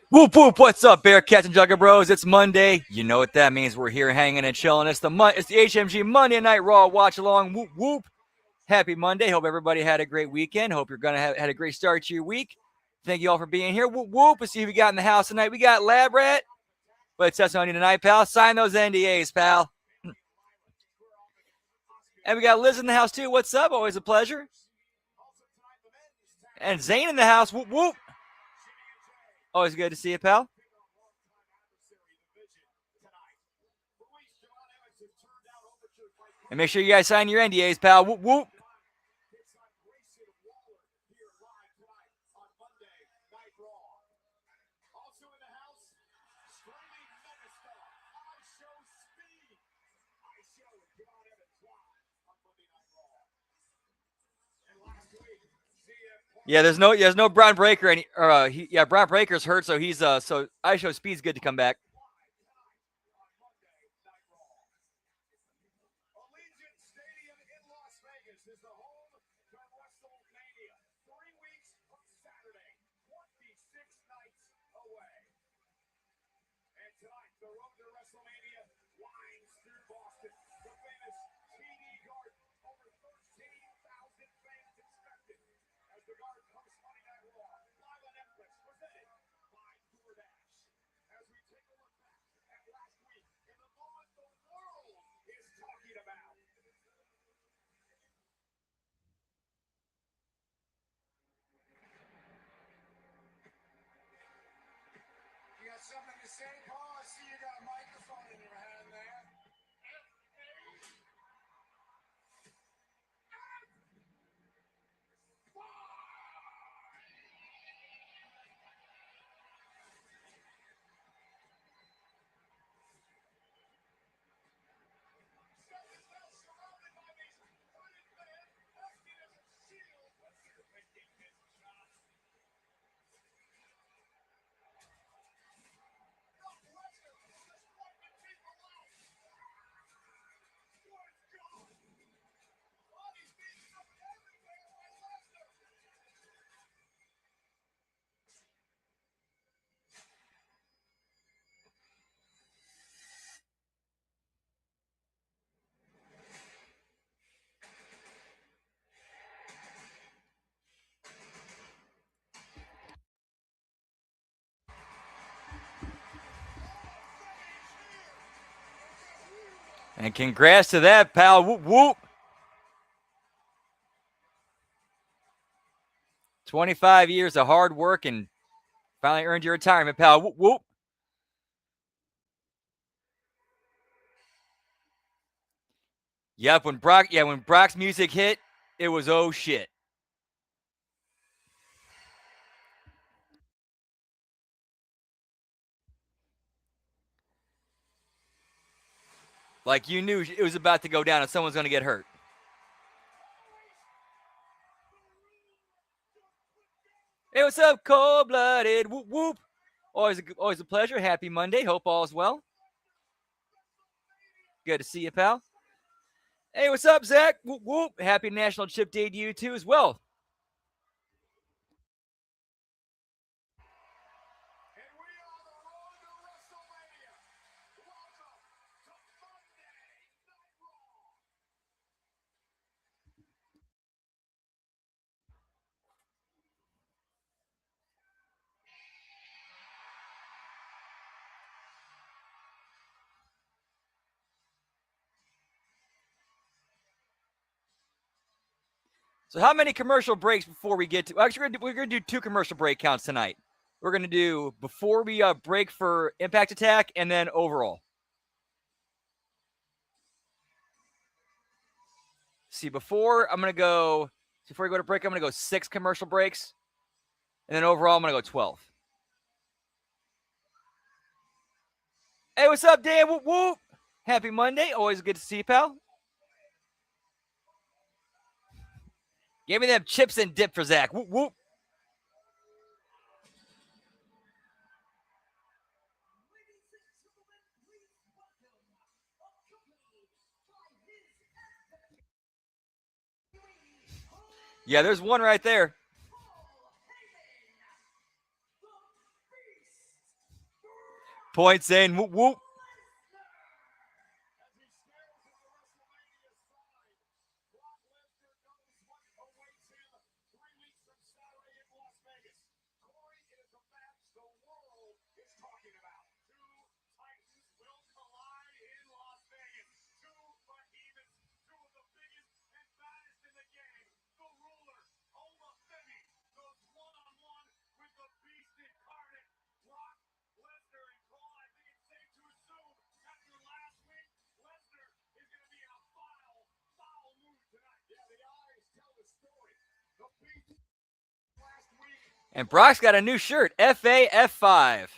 Whoop whoop! What's up, Bearcats and Jugger Bros? It's Monday. You know what that means. We're here hanging and chilling. It's the HMG Monday Night Raw watch along. Whoop whoop! Happy Monday. Hope everybody had a great weekend. Hope you're gonna have had a great start to your week. Thank you all for being here. Whoop whoop! Let's see who we got in the house tonight. We got Lab Rat. But it's testimony tonight, pal. Sign those NDAs, pal. And we got Liz in the house too. What's up? Always a pleasure. And Zane in the house. Whoop whoop! Always good to see you, pal. And make sure you guys sign your NDAs, pal. Whoop whoop! Yeah, there's no Brown Breaker Brown Breaker's hurt, so he's so I Show Speed's good to come back. Something to say, Paul? I see you got a microphone in your hand there. And congrats to that, pal. Whoop, whoop. 25 years of hard work and finally earned your retirement, pal. Whoop, whoop. Yep, when Brock's music hit, it was oh shit. Like you knew it was about to go down and someone's going to get hurt. Hey, what's up, cold-blooded? Whoop, whoop. Always a pleasure. Happy Monday. Hope all's well. Good to see you, pal. Hey, what's up, Zach? Whoop, whoop. Happy National Chip Day to you, too, as well. So how many commercial breaks before we get to... Actually, we're going to do 2 commercial break counts tonight. We're going to do before we break for Impact Attack and then overall. See, before we go to break, I'm going to go 6 commercial breaks. And then overall, I'm going to go 12. Hey, what's up, Dan? Whoop, whoop. Happy Monday. Always good to see you, pal. Give me them chips and dip for Zach. Whoop, whoop. Yeah, there's one right there. Point saying whoop whoop. And Brock's got a new shirt, FAF5.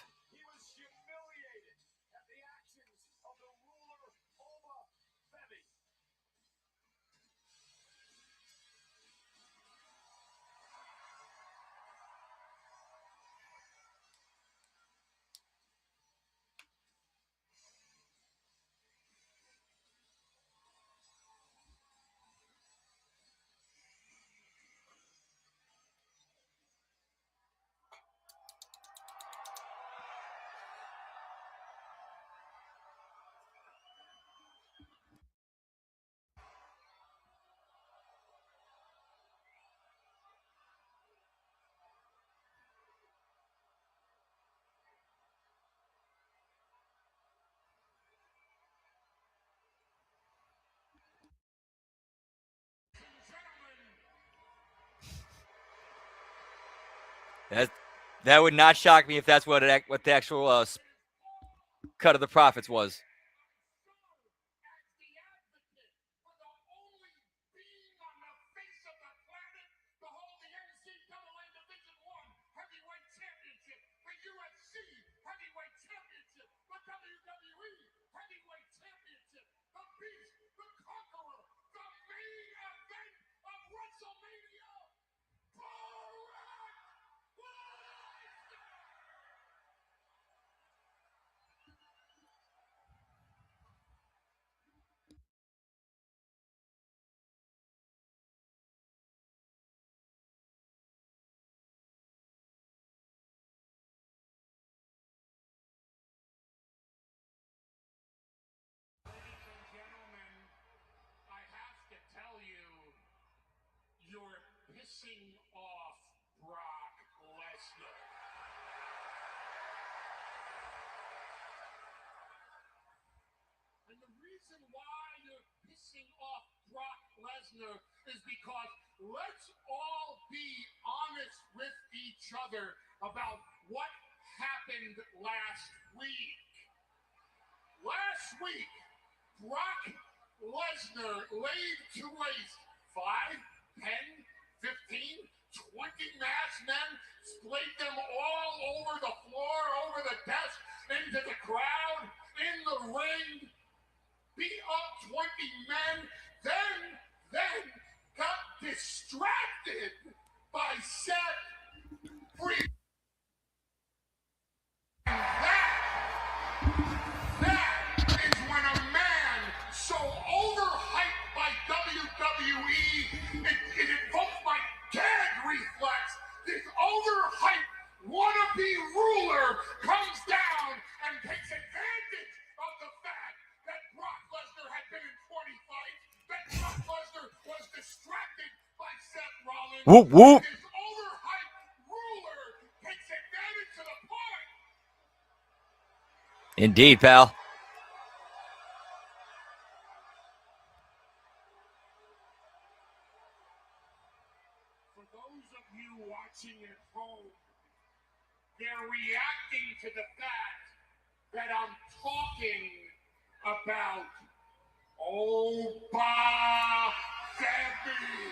That would not shock me if that's what the actual cut of the profits was. Is because let's all be honest with each other about what happened last week. Last week, Brock Lesnar laid to waste 5, 10, 15, 20 masked men, splayed them all over the floor, over the desk, into the crowd, in the ring, beat up 20 men, then got distracted by Seth Free. That is when a man so overhyped by WWE, it invokes my gag reflex. This overhyped wannabe ruler comes down and takes advantage of the fact that Brock Lesnar had been in 20 fights, that Brock Lesnar was distracted by Seth Rollins. Whoop, whoop. This overhyped ruler takes advantage of the point. Indeed, pal. For those of you watching at home, they're reacting to the fact that I'm talking about Oba Debbie.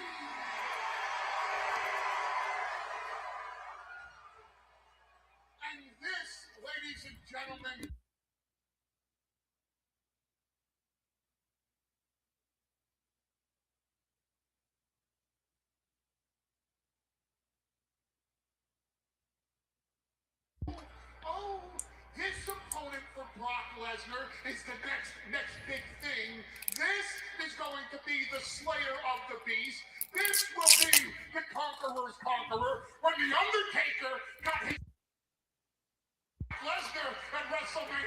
And this, ladies and gentlemen, his opponent for Brock Lesnar is the next big thing. This is going to be the slayer of the beast. This will be the conqueror's conqueror. When The Undertaker got his Lesnar at WrestleMania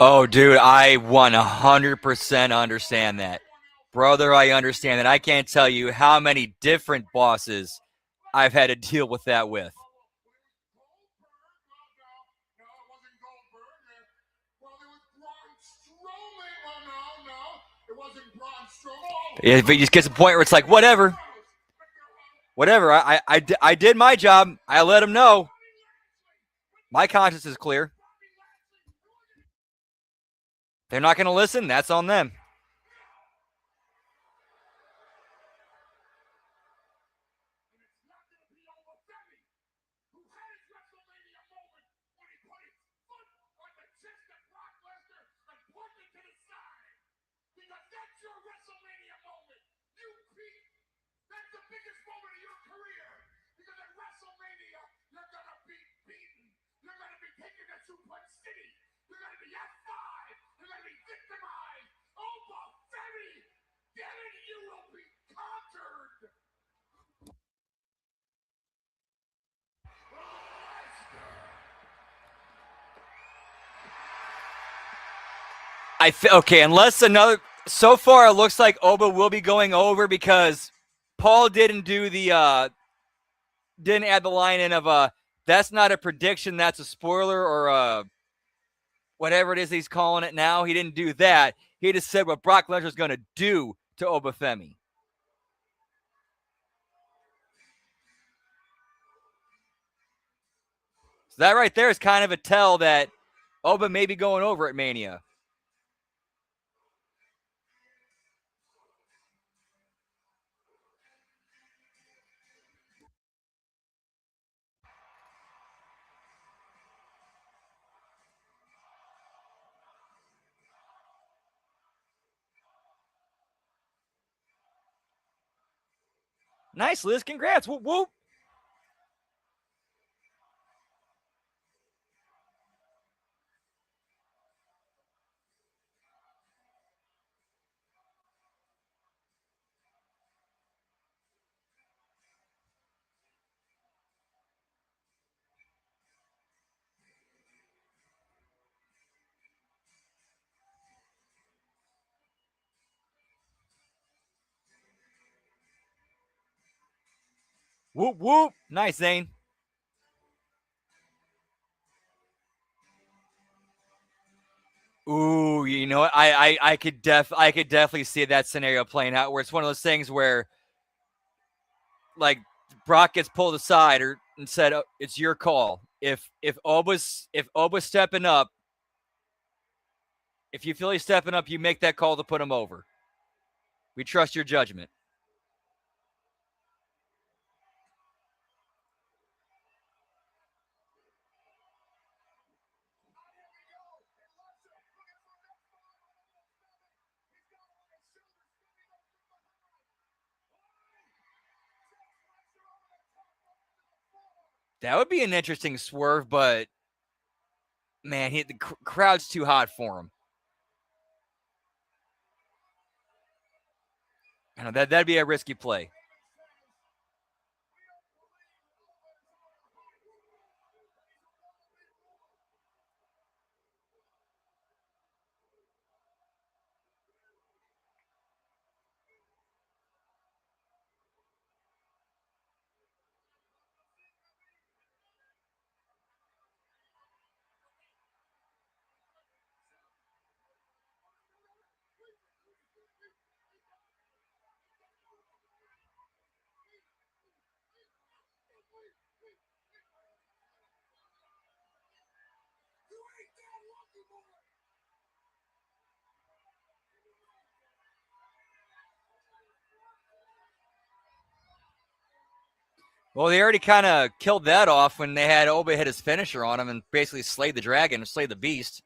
Oh, dude, I 100% understand that. Brother, I understand that. I can't tell you how many different bosses I've had to deal with that with. If it just gets to the point where it's like, whatever. I did my job. I let them know. My conscience is clear. They're not going to listen. That's on them. Okay, unless another. So far, it looks like Oba will be going over because Paul didn't do the didn't add the line in of that's not a prediction, that's a spoiler, or whatever it is he's calling it now. He didn't do that. He just said what Brock Lesnar's going to do to Obafemi. So that right there is kind of a tell that Oba may be going over at Mania. Nice, Liz. Congrats. Whoop, whoop. Whoop, whoop. Nice, Zane. Ooh, you know what? I could definitely see that scenario playing out where it's one of those things where like Brock gets pulled aside and said, oh, it's your call. If Oba's stepping up, if you feel he's stepping up, you make that call to put him over. We trust your judgment. That would be an interesting swerve, but man, the crowd's too hot for him. I know that'd be a risky play. Well, they already kind of killed that off when they had Oba hit his finisher on him and basically slayed the dragon, slayed the beast.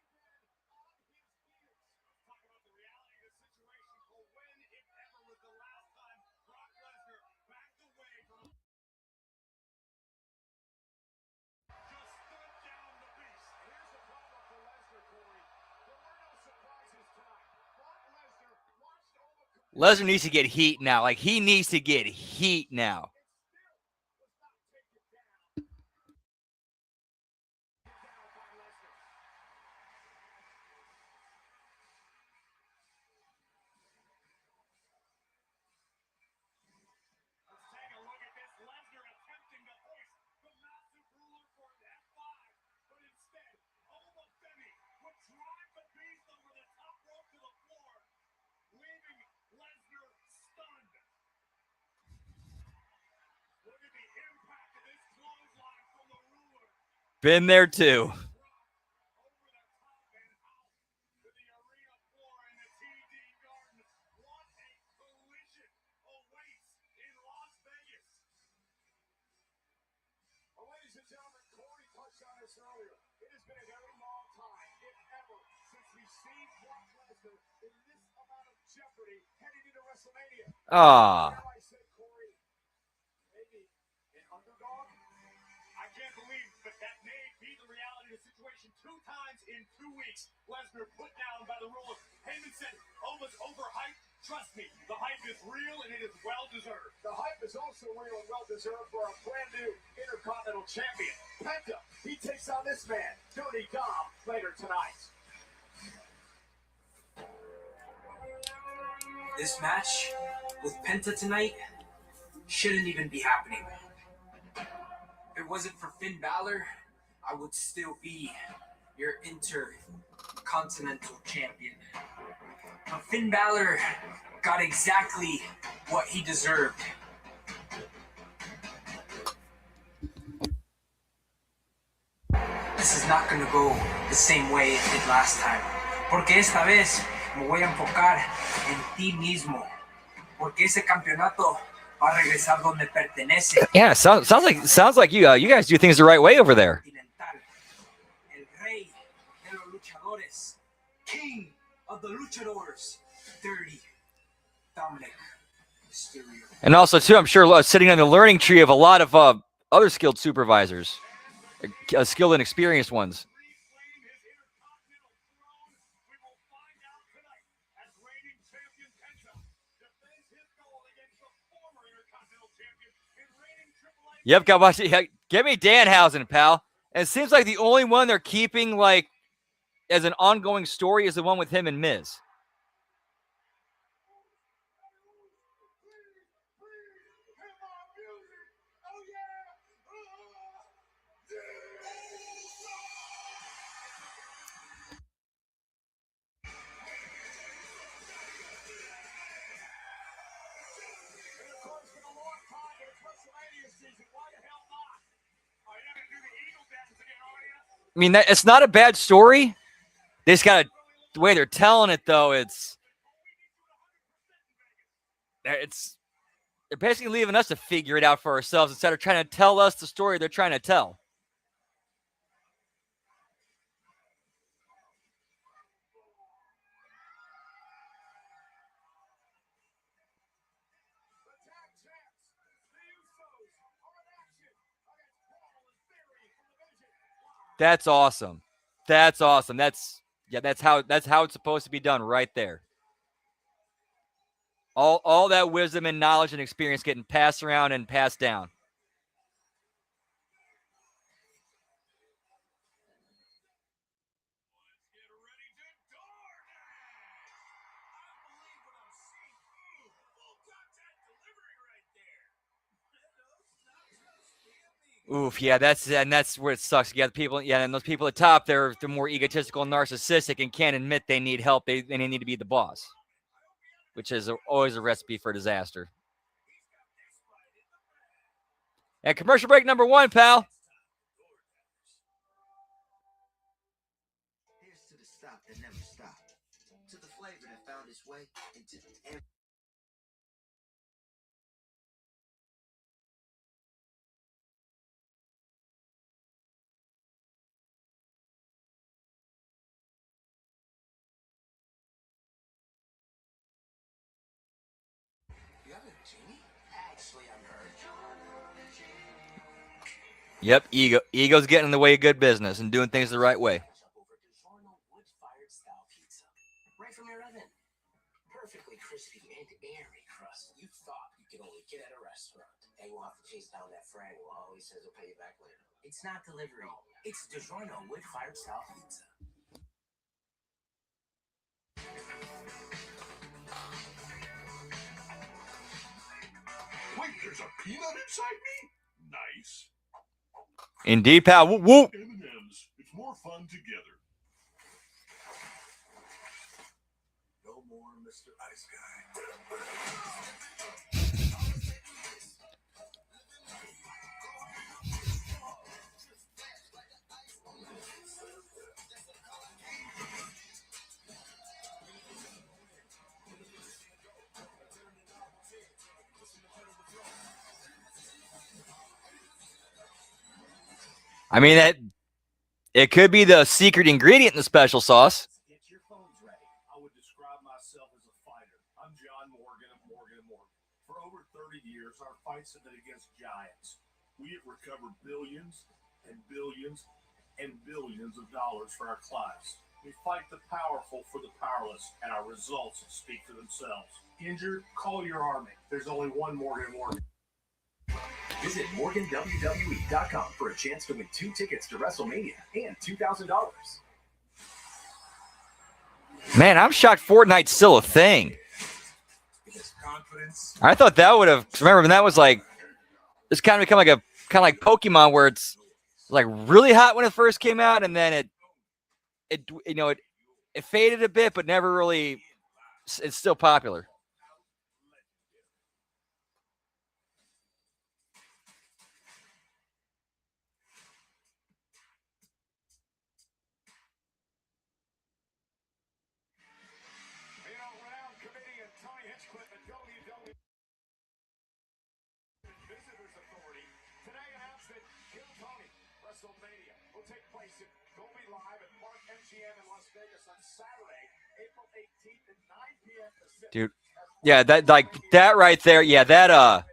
Lesnar needs to get heat now. Like, he needs to get heat now. Been there too. Ah. I can't believe that may be the reality of the situation. 2 times in 2 weeks, Lesnar put down by the rule of Heyman said, almost overhyped. Trust me, the hype is real and it is well deserved. The hype is also real and well deserved for a brand new Intercontinental Champion. Penta, he takes on this man, Tony Dom, later tonight. This match with Penta tonight shouldn't even be happening. If it wasn't for Finn Balor, I would still be your Intercontinental Champion. But Finn Balor got exactly what he deserved. This is not going to go the same way it did last time. Porque esta vez me voy a enfocar en ti mismo. Porque ese campeonato va a regresar donde pertenece. Yeah, sounds like you guys do things the right way over there. El rey de los luchadores, king of the luchadores, dirty Dominic Mysterio. And also too, I'm sure sitting on the learning tree of a lot of other skilled supervisors, skilled and experienced ones. Yep, got watch it. Get me Danhausen, pal. And it seems like the only one they're keeping like as an ongoing story is the one with him and Miz. I mean, it's not a bad story. They just got the way they're telling it, though. They're basically leaving us to figure it out for ourselves instead of trying to tell us the story they're trying to tell. That's awesome. That's awesome. That's how it's supposed to be done right there. All that wisdom and knowledge and experience getting passed around and passed down. Oof, yeah, that's where it sucks. You got the people, and those people at the top, they're more egotistical and narcissistic and can't admit they need help. They need to be the boss, which is always a recipe for disaster. And commercial break number 1, pal. Here's to the stop that never stopped, to the flavor that found its way into every. You have a genie? Actually, I'm hurt. Yep, ego's getting in the way of good business and doing things the right way. Right from your oven. Perfectly crispy and airy crust. You thought you could only get at a restaurant. And we'll have to chase down that Frank who always says he'll pay you back later. It's not delivery. It's DiGiorno wood-fired style pizza. Wait, there's a peanut inside me? Nice. Indeed, pal. Whoop, whoop. M&M's. It's more fun together. No more Mr. Ice Guy. I mean, it could be the secret ingredient in the special sauce. Get your phones ready. I would describe myself as a fighter. I'm John Morgan of Morgan & Morgan. For over 30 years, our fights have been against giants. We have recovered billions and billions and billions of dollars for our clients. We fight the powerful for the powerless, and our results speak for themselves. Injured? Call your army. There's only one Morgan & Morgan. Visit MorganWWE.com for a chance to win 2 tickets to WrestleMania and $2,000. Man, I'm shocked Fortnite's still a thing. I thought that would have. Remember when that was like, it's kind of become like a kind of like Pokemon, where it's like really hot when it first came out, and then it faded a bit, but never really. It's still popular. WrestleMania will take place at Dolby Live at Park MGM in Las Vegas on Saturday, April 18th at 9 p.m. Pacific. Dude, yeah, that right there, yeah, that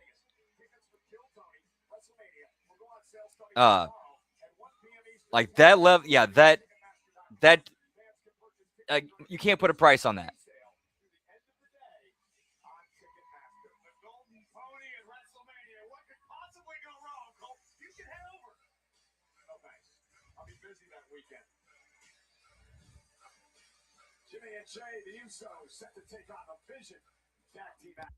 like that level, yeah, that you can't put a price on that. Jimmy and Jay, the Usos, set to take on the Vision tag team match.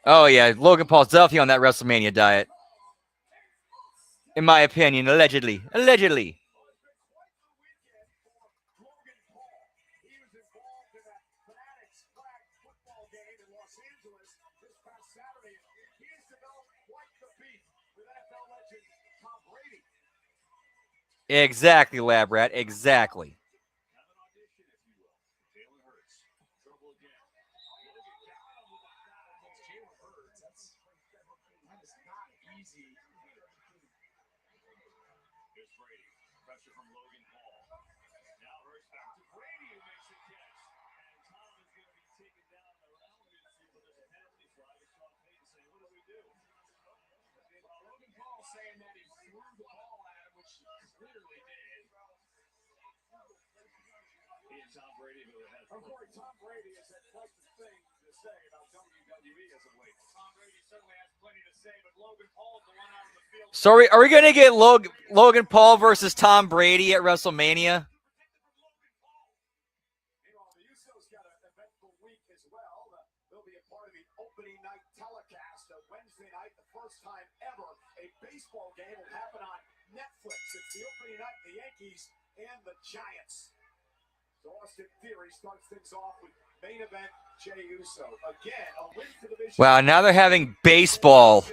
Oh yeah, Logan Paul's definitely on that WrestleMania diet, in my opinion. Allegedly. Exactly, Lab Rat. Exactly. Pressure from Logan Paul. Now Hurts back to Brady, who makes a catch. And Tom is going to be taken down around midfield, but there's a penalty flag. And Sean Payton saying, what do we do? Logan Paul saying that he threw the ball at him, which he clearly did. He and Tom Brady have had fun. Of course, Tom Brady has had quite the thing to say about WWE as of late. Tom Brady certainly has plenty to say, but Logan Paul is the one out on the field. So are we going to get Logan Paul versus Tom Brady at WrestleMania? The Usos got an eventful week as well. They'll be a part of the opening night telecast Wednesday night, the first time ever a baseball game will happen on Netflix. It's the opening night, the Yankees and the Giants. So Austin Theory starts things off with main event Jey Uso. Again, a win for the Vision. Wow, now they're having baseball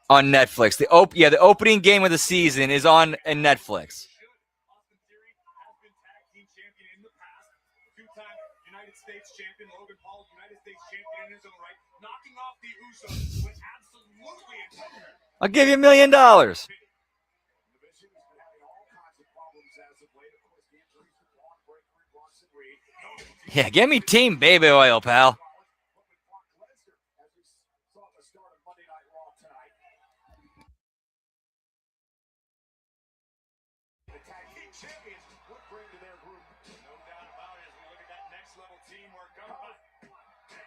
on Netflix. The opening game of the season is on Netflix. Austin Theory has been tag team champion in the past. Two-time United States champion. Logan Paul, United States champion in his own right. Knocking off the Usos with absolutely incredible. I'll give you $1 million. The Vision has been having all kinds of problems as of late. Of course, the injuries to Braun Breaker and Bronson Reed. Yeah, give me Team Baby Oil, pal. As we saw at the start of Monday Night Raw tonight. The tag team champions would bring to their group. No doubt about it as we look at that next level teamwork. And a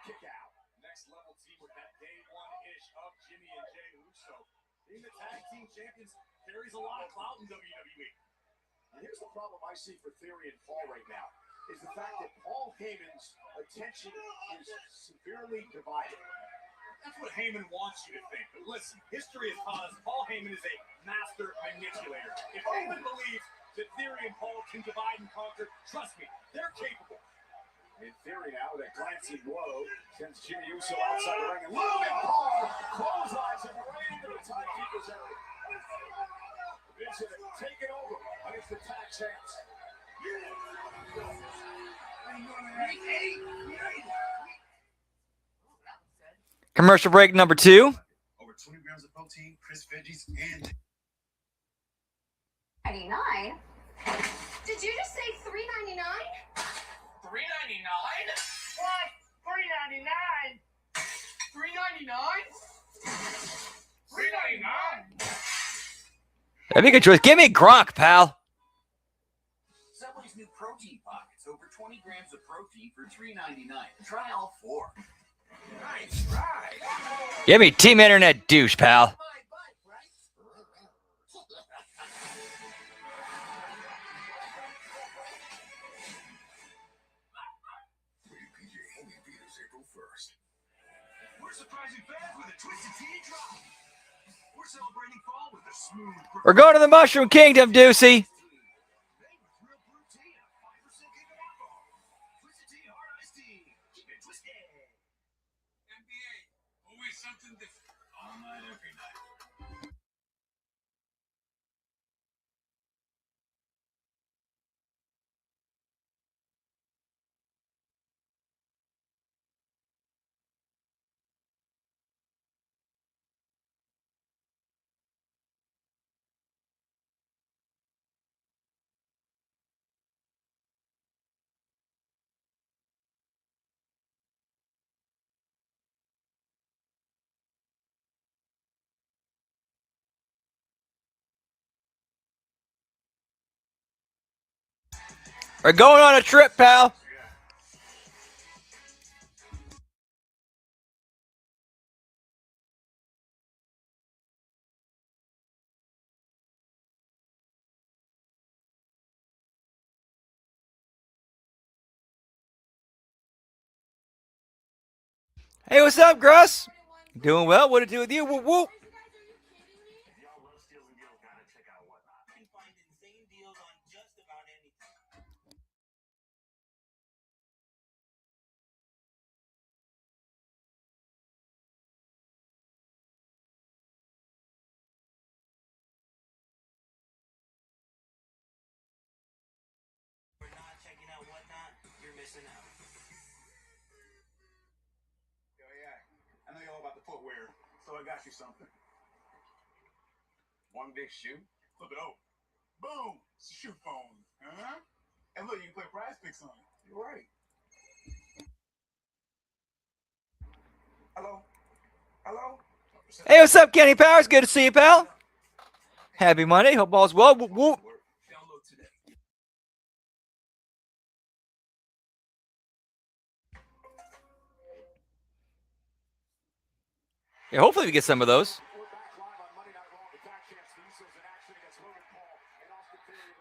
kick out. Next level teamwork, that day one-ish of Jimmy and Jey Uso. Being the tag team champions carries a lot of clout in WWE. And here's the problem I see for Theory and Paul right now, is the fact that Paul Heyman's attention is severely divided. That's what Heyman wants you to think. But listen, history has taught us Paul Heyman is a master manipulator. If Heyman believes that Theory and Paul can divide and conquer, trust me, they're capable. In theory now, that glancing blow sends Jimmy Uso outside the ring. And Logan Paul clotheslines him right into the timekeeper's area. Vision taking over against the tag champs. Commercial break number 2. Over 20 grams of protein, crisp veggies, and 99? Did you just say $3.99? $3.99? What? $3.99? $3.99? $3.99? That'd be a good choice. Give me Gronk, pal. Subway's new protein pockets. Over 20 grams of protein for $3.99. Try all 4. Nice try. Give me Team Internet douche, pal. We're surprising fans with a twisted tea drop. We're celebrating fall with a smooth. We're going to the Mushroom Kingdom, Deucey. Something different all night, every night. We're going on a trip, pal. Hey, what's up, Gruss? Doing well. What to do with you? Whoop, whoop. You're missing out. I know you're all about the footwear, so I got you something. One big shoe, flip it over. Boom! It's a shoe phone. Huh? And look, you can play Prize Picks on it. You're right. Hello? Hello? Hey, what's up, Kenny Powers? Good to see you, pal. Happy Monday. Hope all's well. Whoop, whoop. Download today. Yeah, hopefully we get some of those.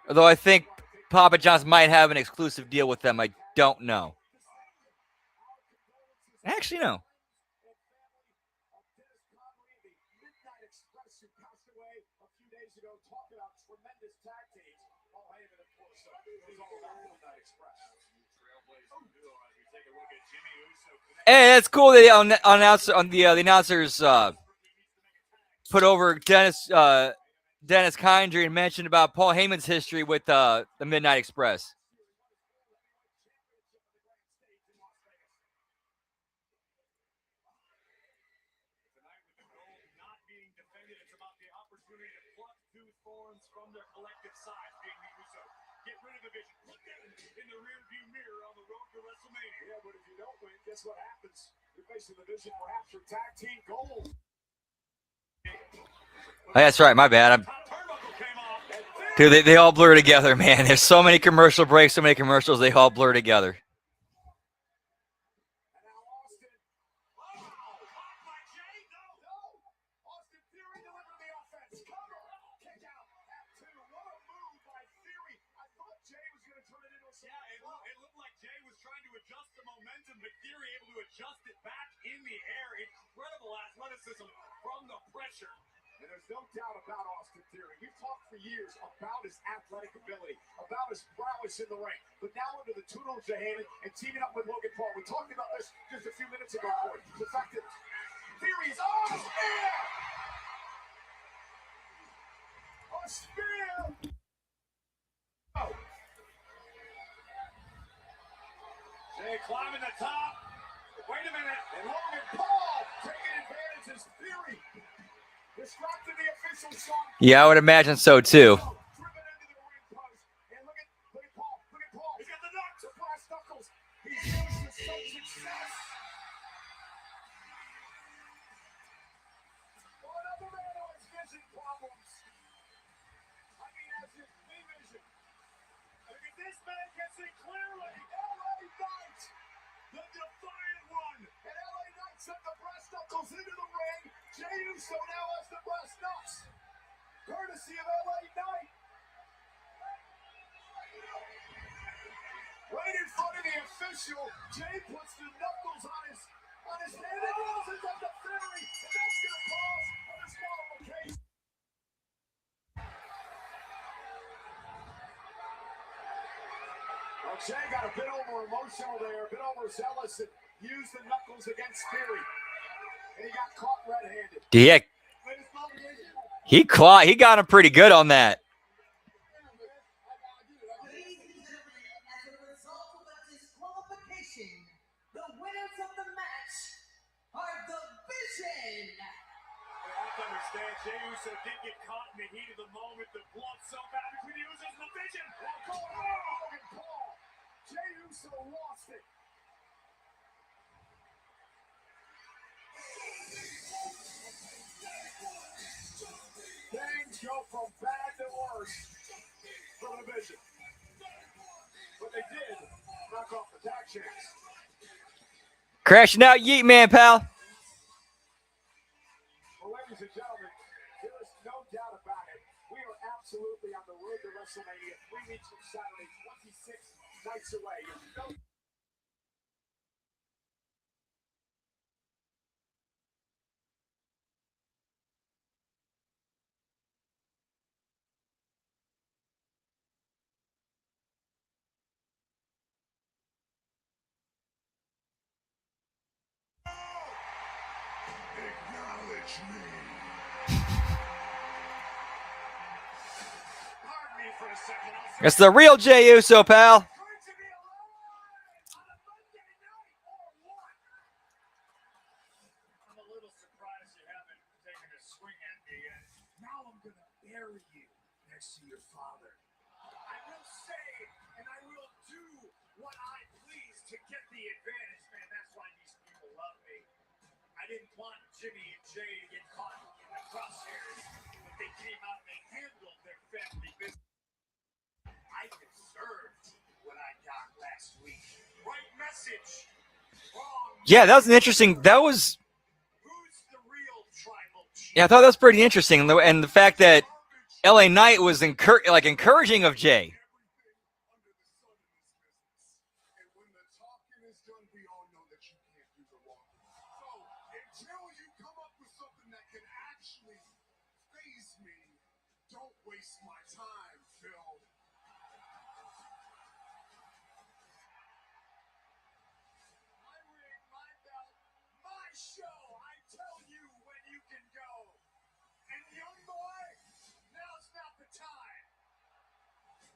Although I think Papa John's might have an exclusive deal with them. I don't know. Actually, no. Hey, that's cool. They announced on the announcers put over Dennis Kindry and mentioned about Paul Heyman's history with the Midnight Express. Guess what happens? You're facing the vision perhaps for tag team gold. Oh, that's right. My bad. Dude, they all blur together, man. There's so many commercial breaks, so many commercials. They all blur together. From the pressure. And there's no doubt about Austin Theory. We've talked for years about his athletic ability, about his prowess in the ring. But now under the Toodles to Heyman and teaming up with Logan Paul. We talked about this just a few minutes ago, Corey. The fact that Theory is spear! A spear! Oh. Jay climbing the top. Wait a minute. And Logan Paul taking advantage of Theory. Distracted the official song. Yeah, I would imagine so too. Driven into the ring post. And look at Paul. Look at Paul. He's got the knock to brass knuckles. He's used with some success. Another man who has vision problems. I mean, as his vision. Look at this man can see clearly. LA Knight, the defiant one. And LA Knight sent the brass knuckles into the ring. Jey Uso now has the brass knucks. Courtesy of LA Knight. Right in front of the official, Jey puts the knuckles on his hand and rolls it up the Theory. And that's going to cause a disqualification. Jey got a bit over emotional there, a bit overzealous, and used the knuckles against Theory. And he got caught red-handed. Yeah, he got him pretty good on that. Ladies and gentlemen, as a result of the disqualification, the winners of the match are the Vision. I have to understand, Jey Uso did get caught in the heat of the moment. The blood so bad between the Usos and the Vision. Logan Paul. Jey Uso lost it. Things go from bad to worse for the Vision. But they did knock off the tag champs. Crashing out, yeet man, pal. Well, ladies and gentlemen, there is no doubt about it. We are absolutely on the road to WrestleMania 3 weeks from Saturday, 26 nights away. Acknowledge me. Pardon me for a second. It's the real Jey Uso, pal. Great to be alive on a Monday night or what? I'm a little surprised you haven't taken a swing at me yet. Now I'm gonna bury you next to your father. I will say and I will do what I please to get the advantage, man. That's why these people love me. I didn't want Jimmy and Jay to get caught in the crosshairs, but they came out and they handled their family business. I deserved what I got last week. Right message. Wrong. Yeah, that was an interesting. That was. Who's the real tribal chief? Yeah, I thought that was pretty interesting, and the fact that LA Knight was encouraging of Jey. And when the talking is done, we all know that you can't do the walking. So until you come up with something that can actually faze me, don't waste my time, Phil. My ring, my belt, my show. I tell you when you can go. And young boy, now's not the time.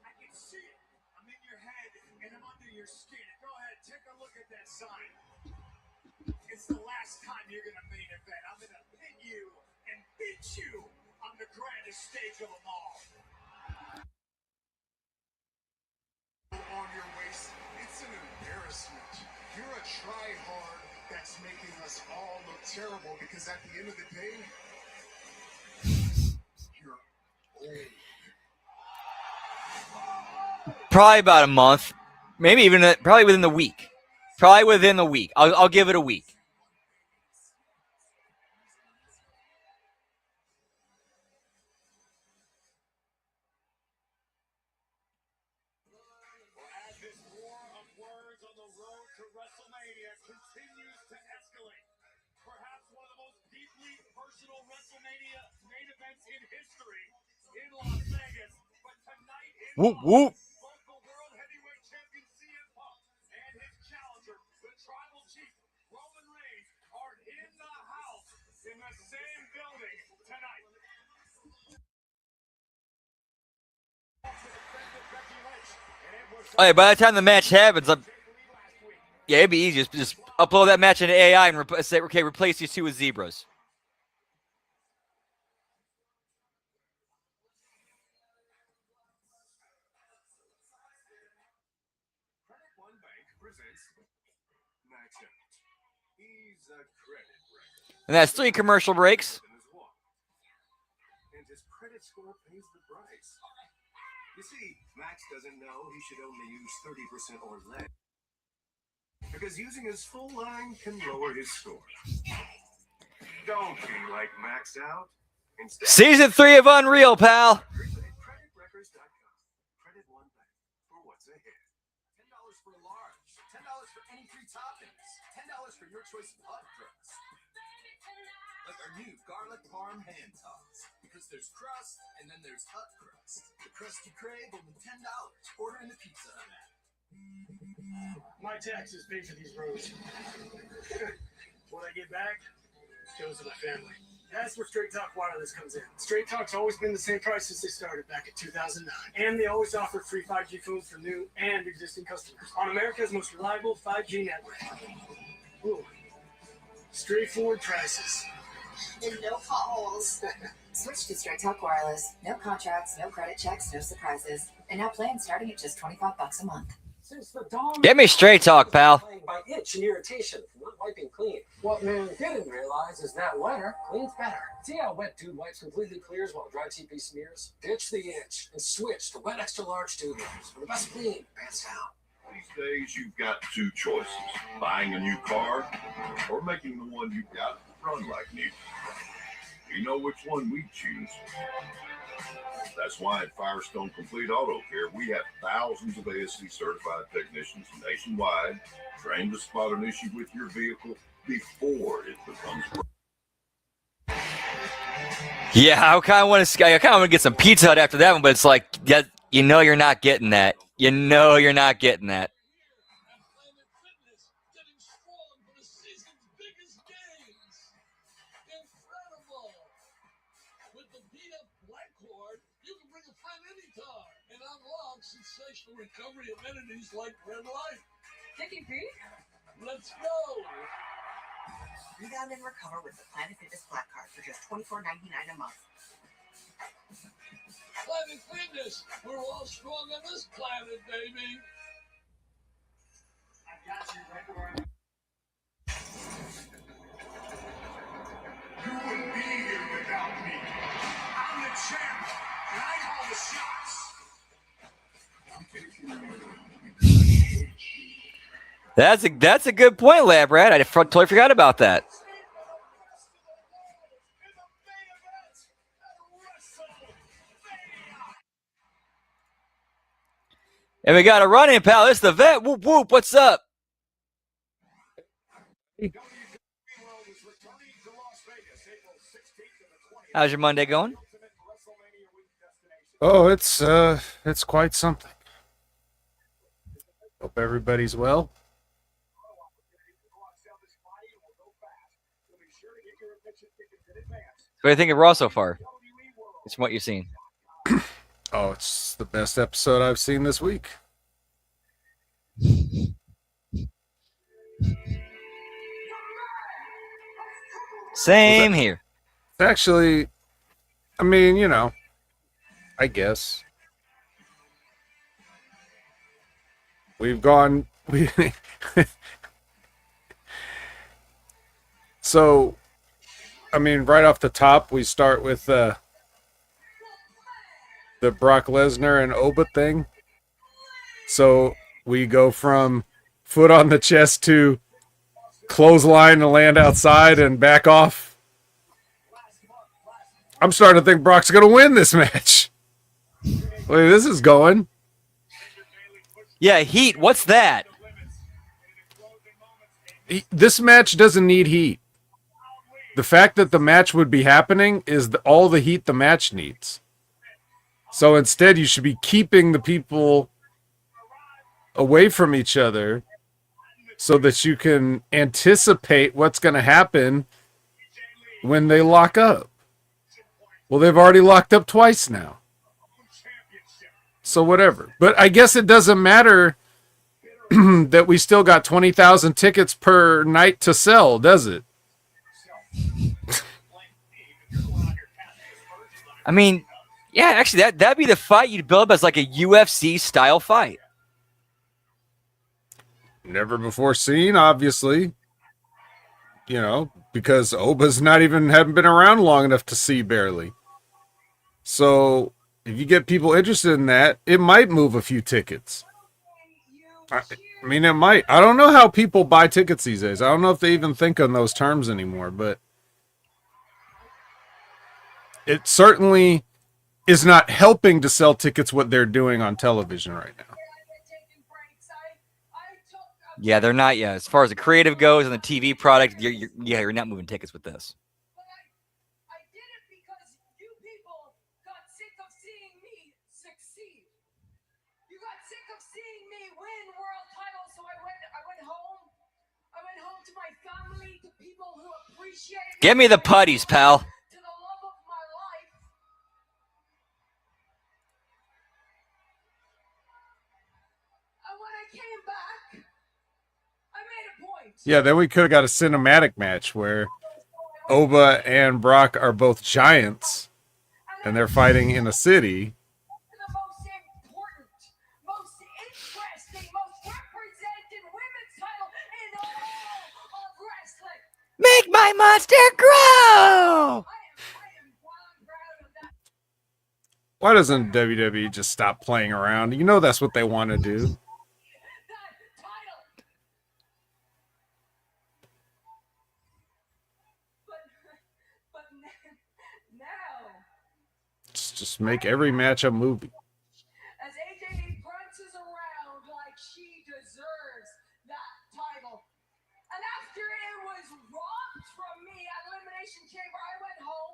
I can see it. I'm in your head and I'm under your skin. Go ahead, take a look at that sign. It's the last time you're gonna main event. I'm gonna pin you and beat you on the grandest stage of them all. On your waist, it's an embarrassment. You're a try-hard that's making us all look terrible because at the end of the day, you're old. Probably about a month, maybe even probably within the week. Probably within the week. I'll give it a week. As this war of words on the road to WrestleMania continues to escalate, perhaps one of the most deeply personal WrestleMania main events in history in Las Vegas. But tonight in Whoop whoop. both the World Heavyweight Champion CM Punk Oh, yeah, by the time the match happens, yeah, it'd be easy. Just upload that match into AI and say, okay, replace these two with zebras. Credit One Bank presents Max Out. He's a credit record. And that's 3 commercial breaks. And his credit score pays the price. You see, Max doesn't know he should only use 30% or less. Because using his full line can lower his score. Don't be like Max Out. Instead, Season 3 of Unreal, pal. creditrecords.com. Credit One Bank for what's ahead. $10 for a large. $10 for any 3 toppings. $10 for your choice of hot crust. Like our new garlic parm hand toss. Because there's crust and then there's hot crust. The crust you crave, only $10. Order in the Pizza Hut app. My taxes pay for these roads. What I get back goes to my family. That's where Straight Talk Wireless comes in. Straight Talk's always been the same price since they started back in 2009. And they always offer free 5G phones for new and existing customers on America's most reliable 5G network. Ooh. Straightforward prices. And no potholes. Switch to Straight Talk Wireless. No contracts, no credit checks, no surprises. And now plans starting at just $25 a month. Since the dawn, Give me Straight Talk, pal. by itch and irritation from not wiping clean. What man didn't realize is that wetter cleans better. See how Wet Dude Wipes completely clears while Dry TP smears? Ditch the itch and switch to Wet Extra Large Tube Wipes for the best clean, hands down. These days, you've got 2 choices. Buying a new car or making the one you've got run like new. You know which one we choose. That's why at Firestone Complete Auto Care, we have thousands of ASC certified technicians nationwide trained to spot an issue with your vehicle before it becomes broken. Yeah, I kind of want to get some Pizza Hut after that one, but it's like, yeah, you know you're not getting that. You know you're not getting that. Planet Fitness getting strong for the season's biggest games. Incredible! With the BF Black Cord, you can bring a friend anytime and unlock sensational recovery amenities like Red Light. Taking Pete? Let's go! Rebound and recover with the Planet Fitness Black Card for just $24.99 a month. Planet Fitness, we're all strong on this planet, baby. I got you right where I'm. You wouldn't be here without me. I'm the champ, and I call the shots. That's a good point, Lab Rat. I totally forgot about that. And we got a run-in, pal. It's the vet. Whoop, whoop. What's up? How's your Monday going? Oh, it's quite something. Hope everybody's well. What do you think of Raw so far? It's from what you've seen. Oh, it's the best episode I've seen this week. Same here. It's actually, I mean, you know, I guess. We've gone, so, I mean, right off the top, we start with the Brock Lesnar and Oba thing. So we go from foot on the chest to clothesline and land outside and back off. I'm starting to think Brock's going to win this match. Wait, this is going. Yeah, heat. What's that? This match doesn't need heat. The fact that the match would be happening is all the heat the match needs. So instead, you should be keeping the people away from each other so that you can anticipate what's going to happen when they lock up. Well, they've already locked up twice now. So whatever. But I guess it doesn't matter that we still got 20,000 tickets per night to sell, does it? I mean, yeah, actually, that'd be the fight you'd build up as like a UFC style fight. Never before seen, obviously. You know, because Oba's haven't been around long enough to see barely. So if you get people interested in that, it might move a few tickets. I mean, it might. I don't know how people buy tickets these days. I don't know if they even think in those terms anymore, but it certainly is not helping to sell tickets what they're doing on television right now. Yeah, they're not. Yeah, as far as the creative goes and the TV product, you're not moving tickets with this. I did it because you people got sick of seeing me succeed. You got sick of seeing me win world titles, so I went home. I went home to my family, to people who appreciate me. Give me the putties, pal. To the love of my life. And when I came back, I made a point. Yeah, then we could have got a cinematic match where Oba and Brock are both giants and they're fighting in a city. The most important, most interesting, most represented women's title in all of wrestling. Make my monster grow! Why doesn't WWE just stop playing around? You know that's what they want to do. But now, Just make every match a movie. as AJ prances around like she deserves that title, and after it was robbed from me at Elimination Chamber, I went home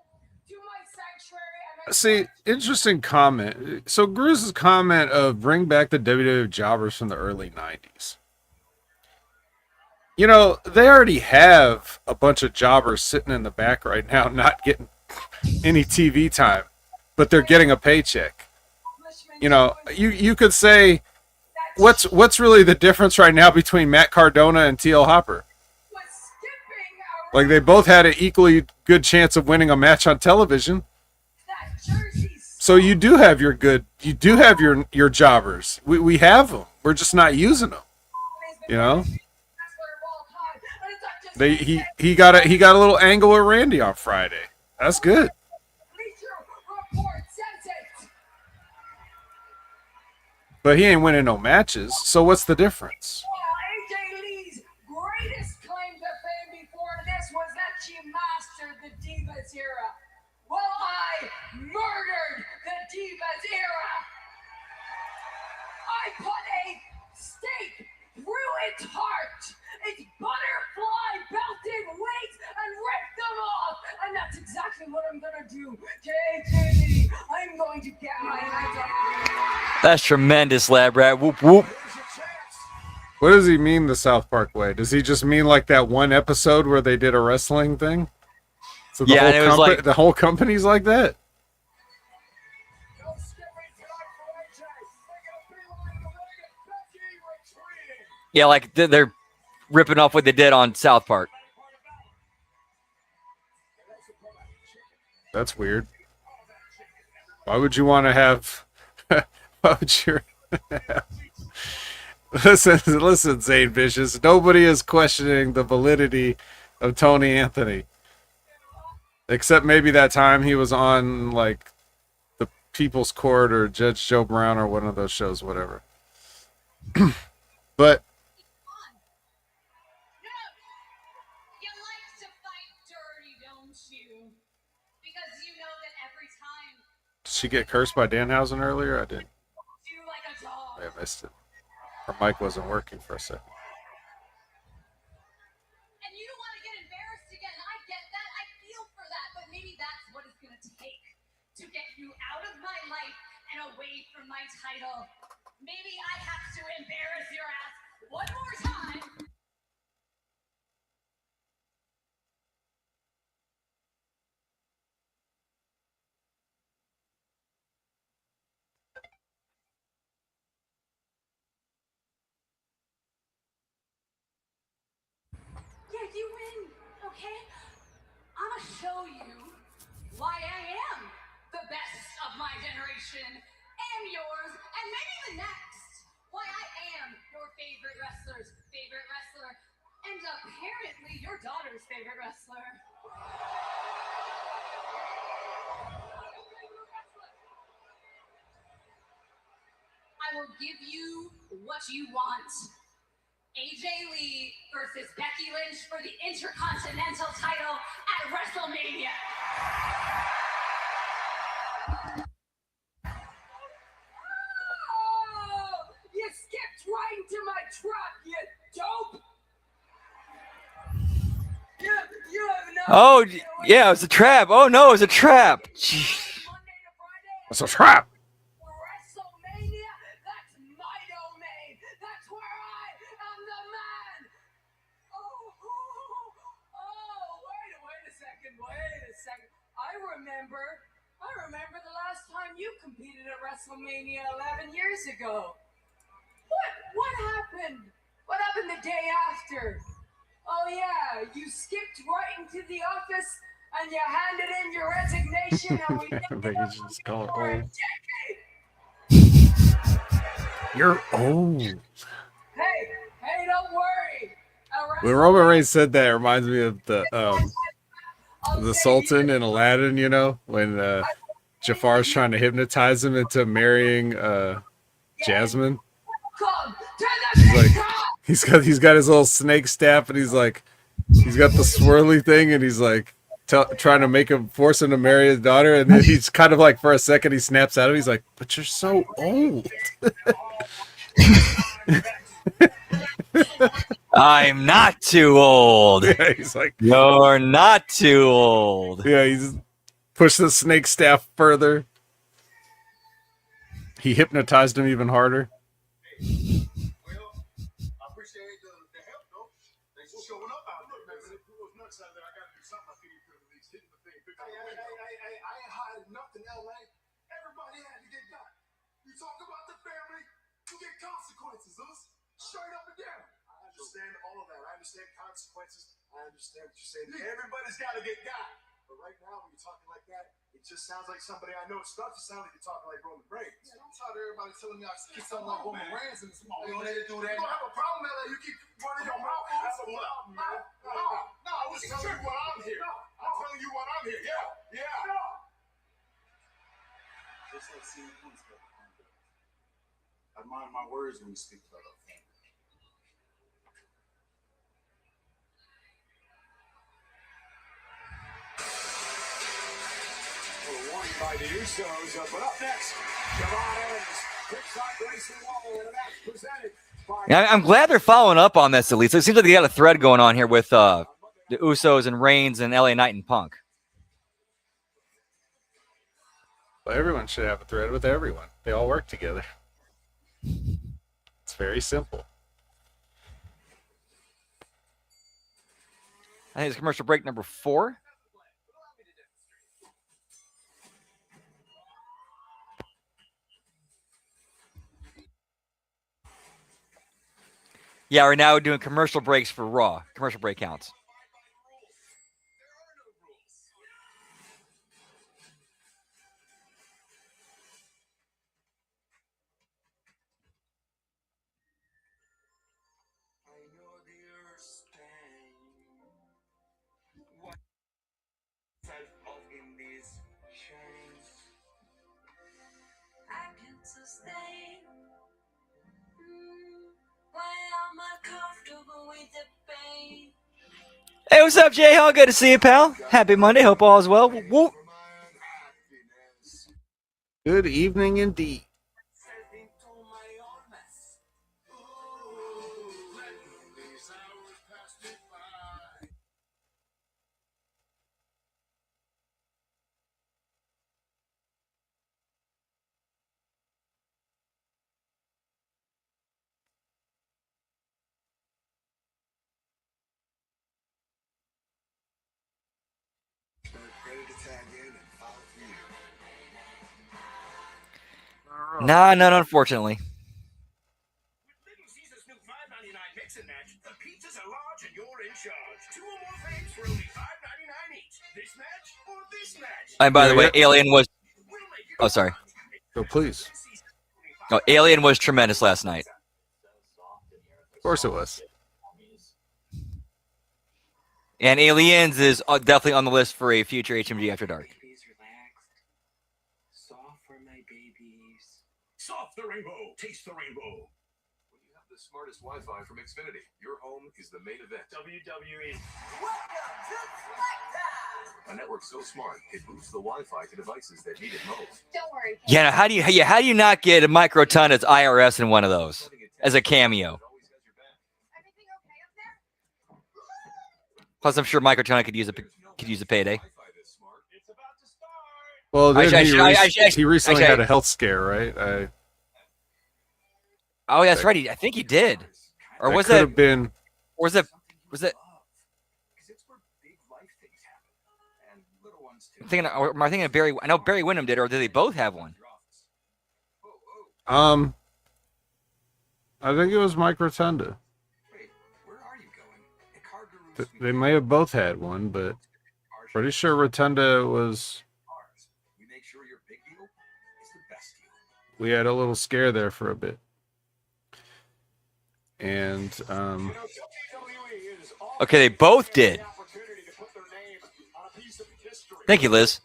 to my sanctuary and I See, interesting comment. So Gru's comment of bring back the WWE jobbers from the early 90s. You know, they already have a bunch of jobbers sitting in the back right now not getting any TV time, but they're getting a paycheck. You know, you could say what's really the difference right now between Matt Cardona and TL Hopper? Like they both had an equally good chance of winning a match on television. So you do have your jobbers. We have them. We're just not using them. You know? He got a little angle with Randy on Friday. That's good. But he ain't winning no matches. So what's the difference? AJ Lee's greatest claim to fame before this was that she mastered the Divas era. Well, I murdered the Divas era. I put a stake through its heart, its butterfly belted wings, and ripped them off. And that's exactly what I'm gonna do to AJ Lee. I'm going to get my hands on. That's tremendous, Lab Rat. Whoop whoop. What does he mean the South Park way? Does he just mean like that one episode where they did a wrestling thing? So the Yeah, and it was like the whole company's like that? yeah, like they're ripping off what they did on South Park. That's weird. Why would you want to have? Why would you? Listen, Zane Vicious. Nobody is questioning the validity of Tony Anthony, except maybe that time he was on like the People's Court or Judge Joe Brown or one of those shows, whatever. But did she get cursed by Danhausen earlier? I didn't. I missed it. Her mic wasn't working for a second. And you don't want to get embarrassed again. I get that. I feel for that. But maybe that's what it's going to take to get you out of my life and away from my title. Maybe I have to embarrass your ass one more time. show you why I am the best of my generation and yours and maybe the next. Why I am your favorite wrestler's favorite wrestler and apparently your daughter's favorite wrestler. I will give you what you want. AJ Lee versus Becky Lynch for the Intercontinental title at WrestleMania. Oh, you skipped right into my trap, you dope. You have no Oh, idea what yeah, it was a trap. Oh, no, it was a trap. Jeez. Monday to Friday. It's a trap. WrestleMania, that's my domain. That's where I am the man. Wait a second. I remember the last time you competed at WrestleMania 11 years ago. What happened? What happened the day after? Oh yeah, you skipped right into the office and you handed in your resignation and we They could just call it for a old. decade. You're old. Hey, don't worry. When Roman Reigns said that, it reminds me of the Sultan in Aladdin. You know, when Jafar's trying to hypnotize him into marrying Jasmine. Come to the He's like, big time. he's got his little snake staff, and he's got the swirly thing, and he's like trying to force him to marry his daughter, and then he's kind of like, for a second, he snaps out of it. He's like, "But you're so old." I'm not too old. Yeah, he's like, You're not too old. yeah, he's pushed the snake staff further. He hypnotized him even harder. Well, I appreciate the help, though. Thanks for showing up out there, man. If it was nuts out there, I got to do something. I figured you could at least hit the thing. I ain't hiding nothing, LA. Everybody had to get got. You talk about the family, you get consequences, us. Straight up and down. I understand all of that. I understand consequences. I understand what you're saying. Everybody's got to get got. But right now, when you're talking like that, it just sounds like somebody I know. It starts to sound like you're talking like Roman Reigns. Yeah, don't tell everybody telling me I keep sounding like Roman Reigns and some more. You don't need to do that. You don't have a problem, LA. You keep running your mouth. That's a problem, man. No, I was telling you what I'm here. I'm telling you what I'm here. Yeah. Just like seeing points, I mind my words when you speak about a family. Warned by the Usos, but up next, Javon Evans, Quickside Grayson Waller, and a match presented by. Yeah, I'm glad they're following up on this, at least. It seems like they got a thread going on here with the Usos and Reigns and LA Knight and Punk. Well, everyone should have a thread with everyone. They all work together. It's very simple. I think it's commercial break number 4. Yeah, we're now doing commercial breaks for Raw. Commercial break counts. Hey, what's up, Jay Hall? Good to see you, pal. Happy Monday. Hope all is well. Whoop. Good evening indeed. Nah, not unfortunately. With Little Caesar's new $5.99 mix and match, the pizzas are large and you're in charge. 2 or more things for only $5.99 each. This match And by the Yeah, way, yeah. Alien was. Oh, sorry. So please. Oh, Alien was tremendous last night. Of course it was. And Aliens is definitely on the list for a future HMG After Dark. Babies, relax. Soft for my babies. Soft the rainbow. Taste the rainbow. When you have the smartest Wi-Fi from Xfinity, your home is the main event. WWE. A network so smart, it boosts the Wi-Fi to devices that need it most. Don't worry. Kate. Yeah, how do you not get a microton as IRS in one of those as a cameo? Everything okay up there? Plus, I'm sure microton could use a payday. It's about to start. Well, then Actually, he recently actually, had a health scare, right? Oh, that's right. I think he did. Or was could that? have been? Or was it? I'm thinking of Barry. I know Barry Windham did, or did they both have one? I think it was Mike Rotunda. They may have both had one, but pretty sure Rotunda was. We had a little scare there for a bit. And okay, they both did. Thank you, Liz.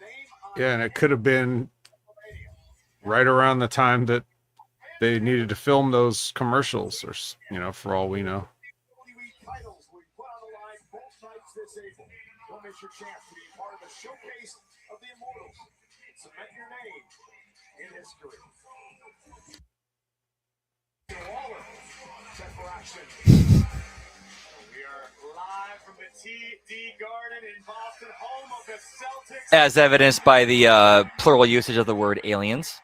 Yeah, and it could have been right around the time that they needed to film those commercials, or for all we know. Don't miss your chance to be part of the showcase of the Immortals. Cement your name in history. Waller, set for action. We are live from the TD Garden in Boston, home of the Celtics. As evidenced by the plural usage of the word aliens.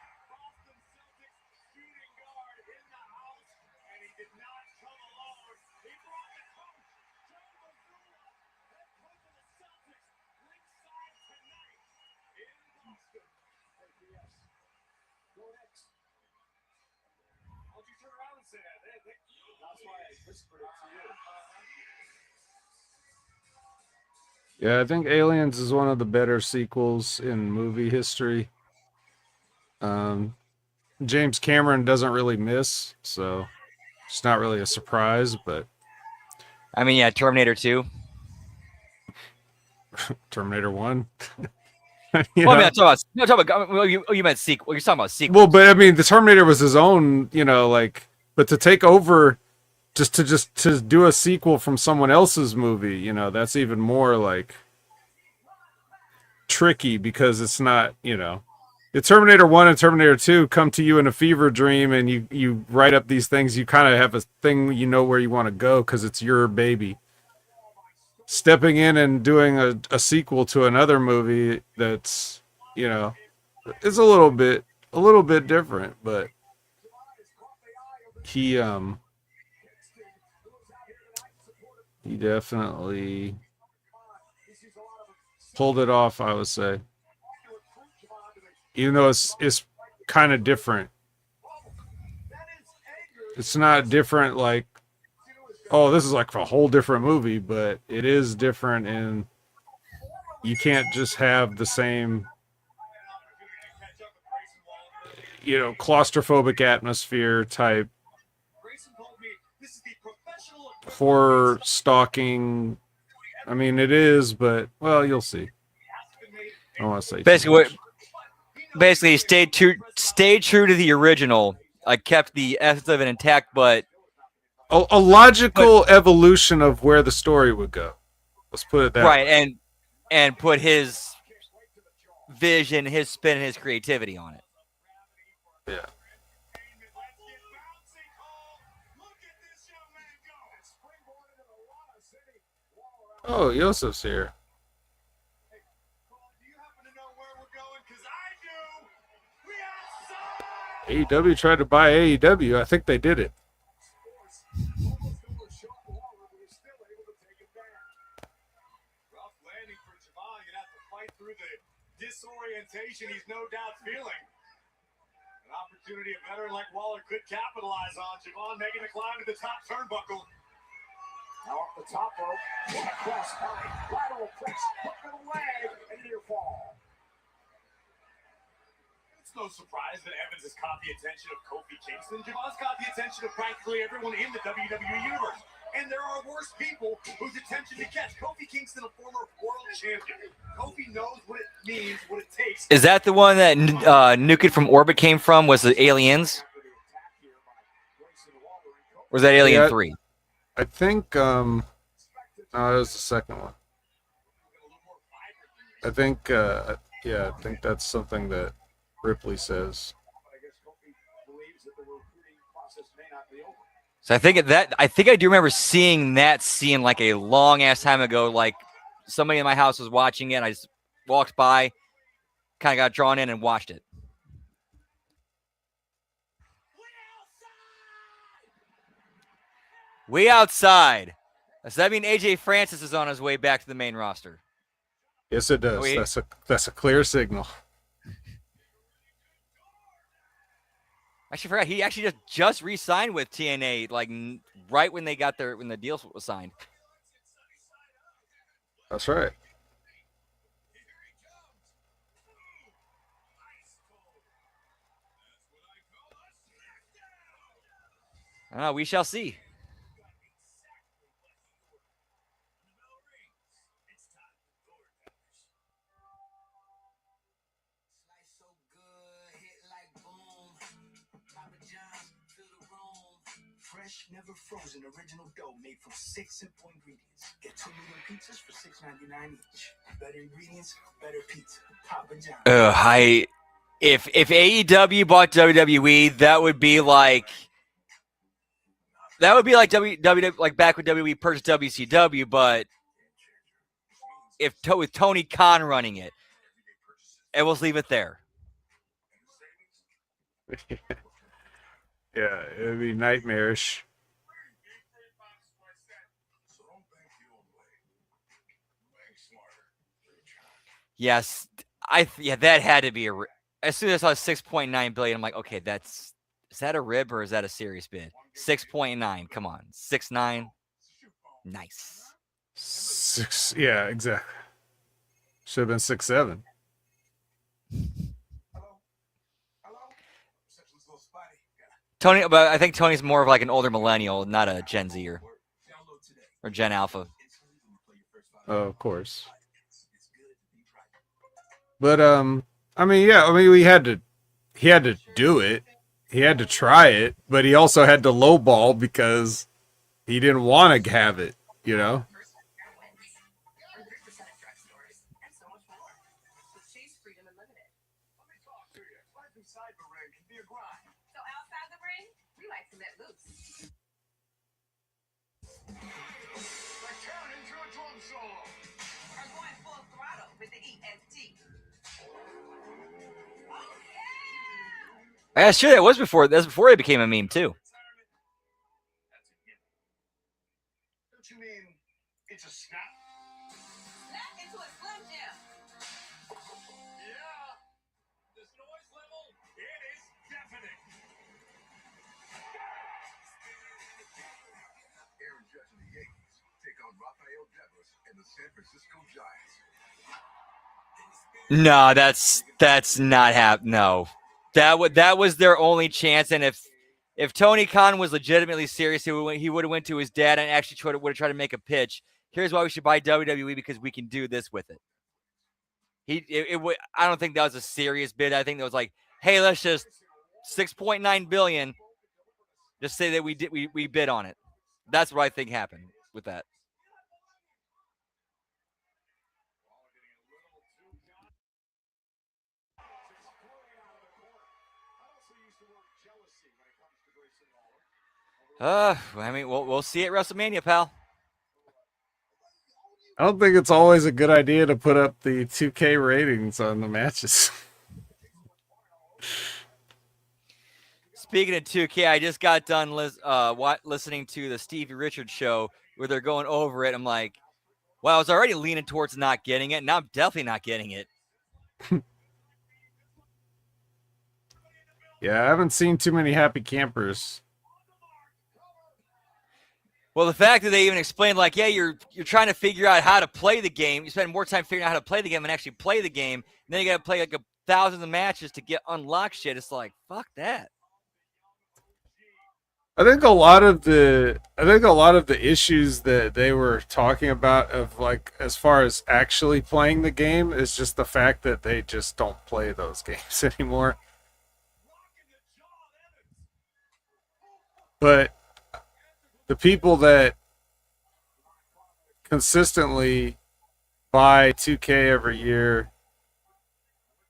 Yeah, I think Aliens is one of the better sequels in movie history. James Cameron doesn't really miss, so it's not really a surprise, but I mean, yeah, Terminator 2. Terminator 1. Well, I mean, I'm talking about well, you meant sequel. You're talking about sequel. Well, but I mean, the Terminator was his own, but to take over, just to do a sequel from someone else's movie, that's even more tricky because it's not, the Terminator 1 and Terminator 2 come to you in a fever dream, and you write up these things. You kind of have a thing, where you want to go because it's your baby. Stepping in and doing a sequel to another movie that's, is a little bit different, but he definitely pulled it off, I would say. Even though it's kind of different. It's not different like, oh, this is like a whole different movie, but it is different, and you can't just have the same, claustrophobic atmosphere type horror stalking. I mean, it is, but well, you'll see. I don't want to say basically stayed true to the original. I kept the essence of it intact, but a logical evolution of where the story would go. Let's put it that right, way. and put his vision, his spin, and his creativity on it. Yeah. Oh, Yosef's here. AEW tried to buy AEW. I think they did it. Disorientation he's no doubt feeling. An opportunity a veteran like Waller could capitalize on. Javon making the climb to the top turnbuckle. Now up the top rope. What a cross body. Lateral press. Hook of the leg. And near fall. surprise that Evans has caught the attention of Kofi Kingston. Javon's caught the attention of practically everyone in the WWE universe. And there are worse people whose attention to catch. Kofi Kingston, a former world champion. Kofi knows what it means, what it takes. Is that the one that Nuke It from Orbit came from? Was it Aliens? Or was that Alien 3? I think no, that was the second one. I think yeah, I think that's something that Ripley says. So I think I do remember seeing that scene like a long ass time ago. Like somebody in my house was watching it. I just walked by, kind of got drawn in and watched it. We outside. Does that mean AJ Francis is on his way back to the main roster? Yes, it does. That's a clear signal. I actually forgot he actually just re-signed with TNA like right when the deal was signed. That's right. We shall see. Fresh, never frozen, original dough made from 6 simple ingredients. Get 2 medium pizzas for $6.99 each. Better ingredients, better pizza. Papa John's. If AEW bought WWE, that would be like WWE like back when WWE purchased WCW, but with Tony Khan running it, and we'll leave it there. Yeah, it would be nightmarish. Yes, that had to be as soon as I saw 6.9 billion, I'm like, okay, is that a rib or is that a serious bid? 6.9, come on, 6.9, nice. 6, yeah, exactly. Should have been 6.7. Tony, but I think Tony's more of like an older millennial, not a Gen Zer or Gen Alpha. Oh, of course. But I mean, yeah, I mean, he had to do it. He had to try it, but he also had to lowball because he didn't want to have it, you know? Yeah, sure, that was before. That's before it became a meme too. Don't you mean it's a snap? Snap into a Slim Jim. Yeah. This noise level, it is deafening. Aaron Judge and the Yankees take on Rafael Devers and the San Francisco Giants. No, that's not happening. No. That was their only chance, and if Tony Khan was legitimately serious, he would have went to his dad and actually would have tried to make a pitch. Here's why we should buy WWE, because we can do this with it. I don't think that was a serious bid. I think that was like, hey, let's just 6.9 billion. Just say that we bid on it. That's what I think happened with that. I mean, we'll see at WrestleMania, pal. I don't think it's always a good idea to put up the 2K ratings on the matches. Speaking of 2K, I just got done listening to the Stevie Richards show where they're going over it. I'm like, well, I was already leaning towards not getting it. Now I'm definitely not getting it. Yeah, I haven't seen too many happy campers. Well, the fact that they even explained, like, yeah, you're trying to figure out how to play the game. You spend more time figuring out how to play the game than actually play the game. And then you got to play like thousands of matches to get unlocked shit. It's like, fuck that. I think a lot of the issues that they were talking about of like as far as actually playing the game is just the fact that they just don't play those games anymore. But the people that consistently buy 2K every year,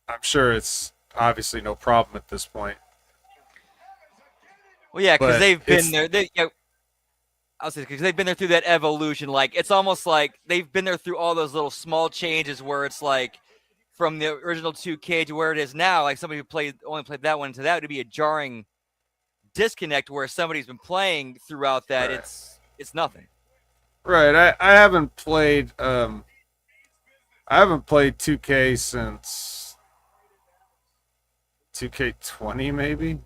I'm sure it's obviously no problem at this point. Well, yeah, because But they've it's- been there. I'll say because they've been there through that evolution. Like it's almost like they've been there through all those little small changes where it's like from the original 2K to where it is now. Like somebody who only played that one to that would be a jarring disconnect where somebody's been playing throughout that. Right. It's nothing. Right. I haven't played 2K since 2K20 maybe.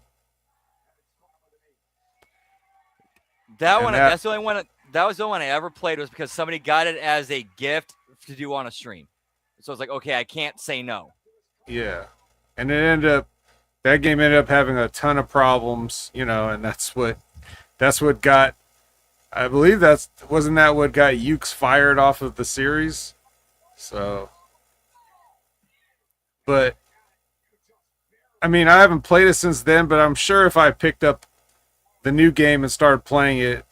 That And one, that- that's the only one. That was the one I ever played was because somebody got it as a gift to do on a stream. So it's like, okay, I can't say no. Yeah. And that game ended up having a ton of problems, you know, and that's what got, I believe wasn't that what got Ukes fired off of the series? So, but I mean, I haven't played it since then, but I'm sure if I picked up the new game and started playing it,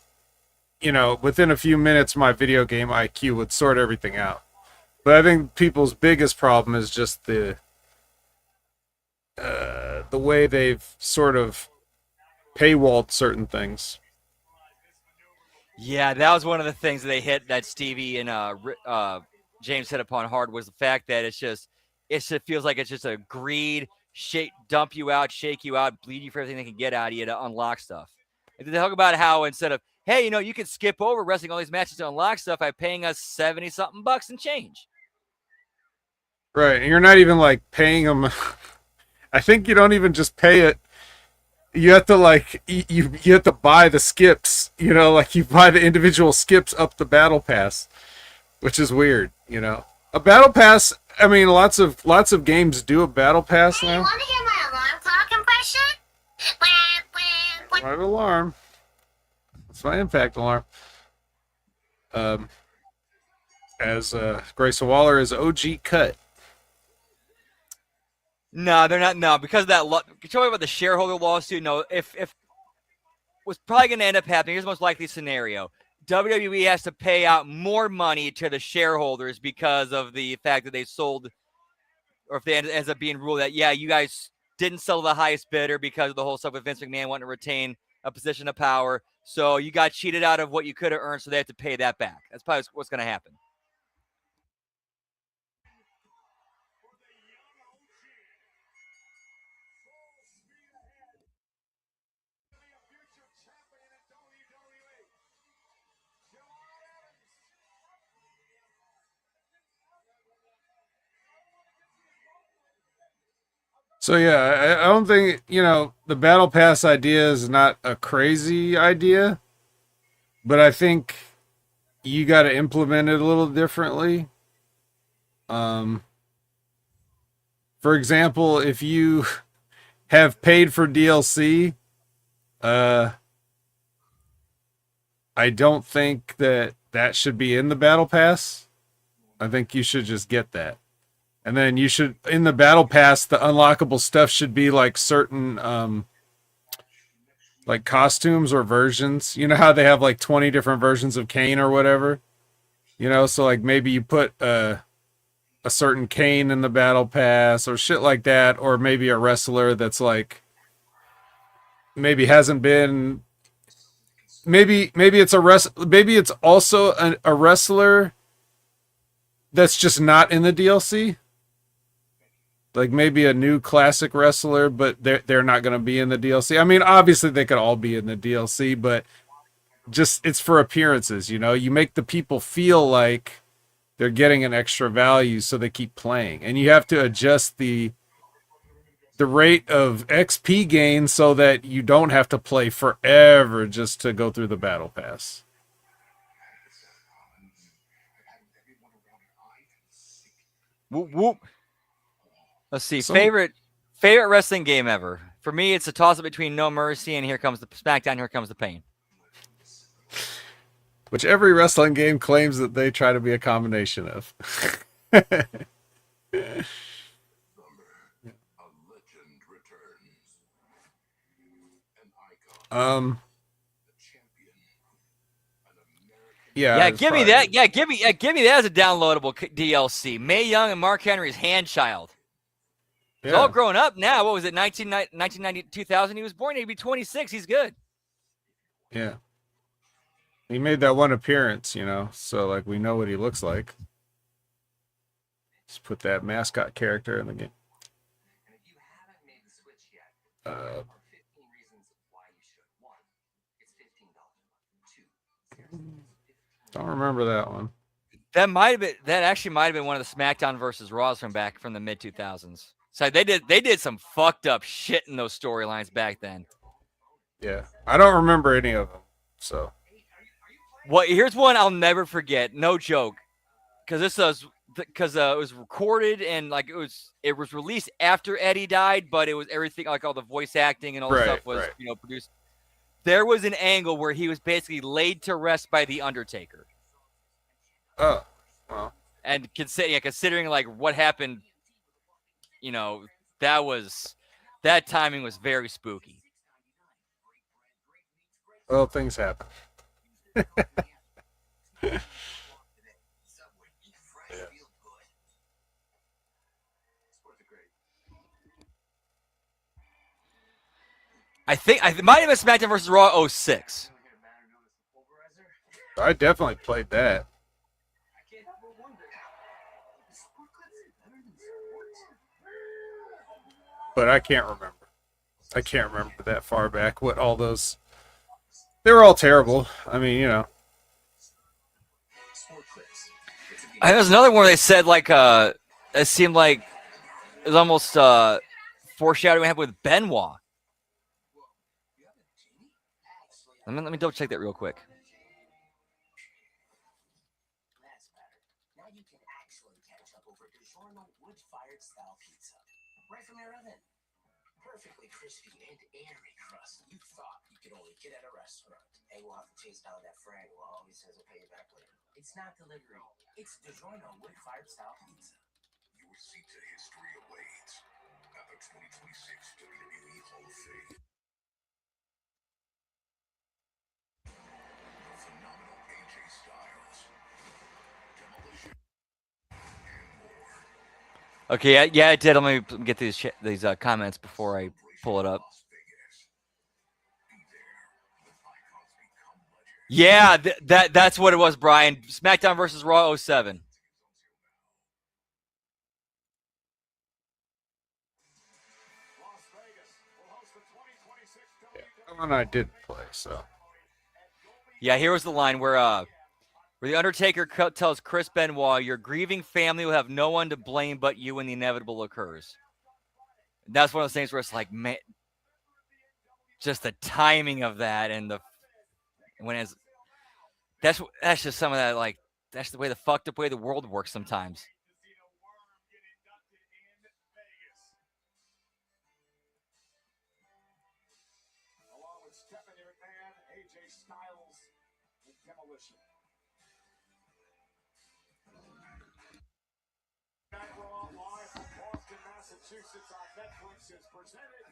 you know, within a few minutes, my video game IQ would sort everything out. But I think people's biggest problem is just the way they've sort of paywalled certain things. Yeah, that was one of the things that they hit that Stevie and James hit upon hard was the fact that it just feels like it's just a greed, dump you out, shake you out, bleed you for everything they can get out of you to unlock stuff. They talk about how instead of, hey, you know, you can skip over wrestling all these matches to unlock stuff by paying us $70-something and change. Right, and you're not even like paying them. I think you don't even just pay it. You have to like you have to buy the skips. You know, like you buy the individual skips up the battle pass, which is weird. You know, a battle pass. I mean, lots of games do a battle pass Hey, now. you want to hear my alarm clock impression? My alarm. It's my impact alarm. As Grayson Waller is OG cut. No, they're not. No, because of that. You're talking about the shareholder lawsuit. No, if what's probably going to end up happening, here's the most likely scenario. WWE has to pay out more money to the shareholders because of the fact that they sold, or if they ends up being ruled that, yeah, you guys didn't sell the highest bidder because of the whole stuff with Vince McMahon wanting to retain a position of power. So you got cheated out of what you could have earned, so they have to pay that back. That's probably what's going to happen. So yeah, I don't think, you know, the battle pass idea is not a crazy idea, but I think you got to implement it a little differently. For example, if you have paid for DLC, I don't think that should be in the battle pass. I think you should just get that. And then you should, in the battle pass, the unlockable stuff should be like certain, like costumes or versions. You know how they have like 20 different versions of Kane or whatever? You know, so like maybe you put a certain Kane in the battle pass or shit like that. Or maybe a wrestler that's like, maybe hasn't been, maybe it's also a wrestler that's just not in the DLC. Like maybe a new classic wrestler, but they're not going to be in the DLC. I mean, obviously they could all be in the DLC, but just it's for appearances, you know? You make the people feel like they're getting an extra value so they keep playing. And you have to adjust the rate of XP gain so that you don't have to play forever just to go through the battle pass. Whoop, whoop. Let's see. So- Favorite wrestling game ever. For me, it's a toss up between No Mercy and Here Comes the SmackDown. Here Comes the Pain. Which every wrestling game claims that they try to be a combination of. A legend returns. An icon. A champion. An American. Yeah, it's give me probably- that. Yeah, give me that as a downloadable DLC. Mae Young and Mark Henry's Handchild. He's all grown up now. What was it? 1990, 2000. He was born. He'd be 26. He's good. Yeah. He made that one appearance, you know, so like we know what he looks like. Just put that mascot character in the game. And if you haven't made the switch yet, there are 15 reasons why you should. One, it's $15 a month. Two, Don't remember that one. That actually might have been one of the SmackDown versus Raws from the mid 2000s. So they did some fucked up shit in those storylines back then. Yeah. I don't remember any of them. So Well, here's one I'll never forget. No joke, because it was recorded and like it was released after Eddie died, but it was everything like all the voice acting and all the stuff was produced. There was an angle where he was basically laid to rest by the Undertaker. Oh, well. And considering like what happened, that timing was very spooky. Well, things happen. I think it might have been SmackDown versus Raw 06. I definitely played that. But I can't remember. I can't remember that far back what all those. They were all terrible. I mean, you know. There's another one where they said like it seemed like it was almost foreshadowing what happened with Benoit. Let me double check that real quick. Now you can actually catch up over DiGiorno wood-fired style pizza. Right from your oven. Perfectly crispy and airy crust. You thought you could only get at a restaurant. Hey, we'll have to chase down that Frank who always says he'll pay you back later. It's not delivery. It's DiGiorno wood-fired style pizza. Your seat to history awaits at the 2026 WWE Hall of Fame. The phenomenal AJ Styles, Demolition, and more. Okay, yeah, I did. Let me get these comments before I pull it up. Las Vegas. Be there when icons become legends. Yeah, that's what it was, Brian. SmackDown versus Raw 07. Las Vegas will host the 2026 That one I did play, so. Yeah, here was the line where the Undertaker tells Chris Benoit, "Your grieving family will have no one to blame but you when the inevitable occurs." And that's one of those things where it's like, man, just the timing of that and that's just some of that, like, that's the way the fucked up way the world works sometimes. along with Stephanie McMahon, AJ Styles, and Demolition. Night Raw live from Boston, Massachusetts on Netflix is presented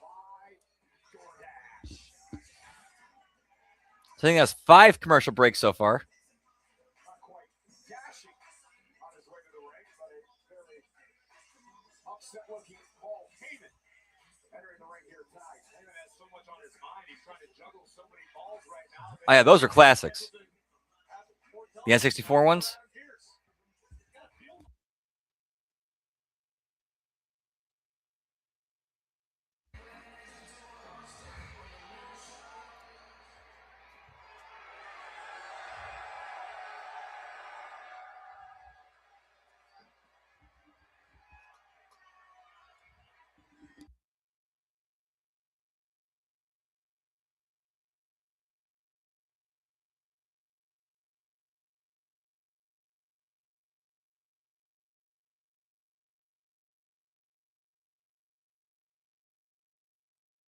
by DoorDash. So I think that's 5 commercial breaks so far. Not quite dashing on his way to the ring, but a very upset-looking Paul Heyman entering the ring here tonight. Heyman has so much on his mind. He's trying to juggle so many balls right now. Oh yeah, those are classics. The N64 ones.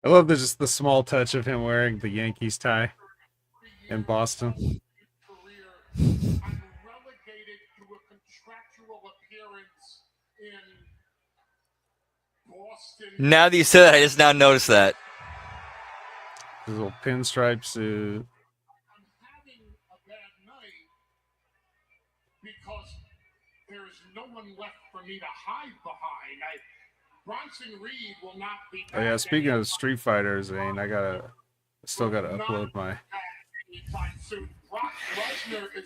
I love just the small touch of him wearing the Yankees tie in Boston. Career, I'm relegated to a contractual appearance in Boston. Now that you said that, I just now noticed that. His little pinstripe suit. I'm having a bad night because there's no one left for me to hide behind. Bronson Reed will not be. Oh yeah, speaking of Street Fighter, Zane, I still gotta upload my.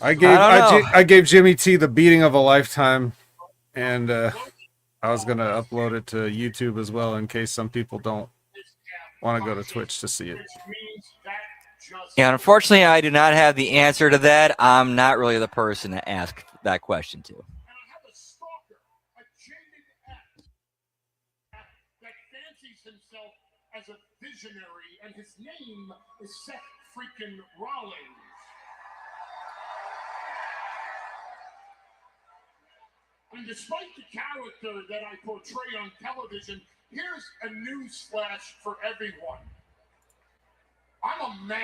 I gave Jimmy T the beating of a lifetime, and I was gonna upload it to YouTube as well in case some people don't want to go to Twitch to see it. Yeah, unfortunately, I do not have the answer to that. I'm not really the person to ask that question to. And I have a stalker, a jaded act that fancies himself as a visionary, and his name is Seth freaking Rollins. And despite the character that I portray on television, here's a news flash for everyone. I'm a man.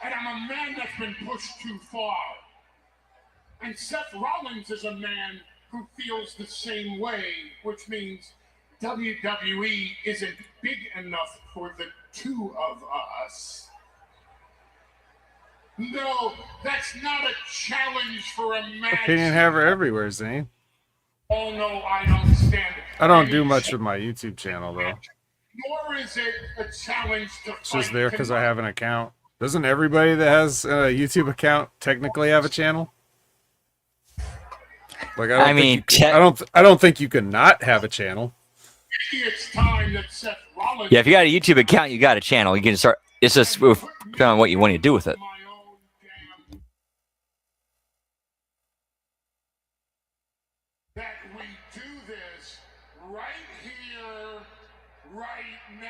And I'm a man that's been pushed too far. And Seth Rollins is a man who feels the same way, which means WWE isn't big enough for the two of us. No, that's not a challenge for a match. Opinion haver everywhere, Zane. Oh no, I don't stand it. I don't do much with my YouTube channel though. Nor is it a challenge to It's just there because I have an account. Doesn't everybody that has a YouTube account technically have a channel? Like I don't think you can not have a channel. It's time that Seth Rollins. Yeah, if you got a YouTube account, you got a channel. You can start. It's just depending on what you want to do with it. That we do this right here, right now.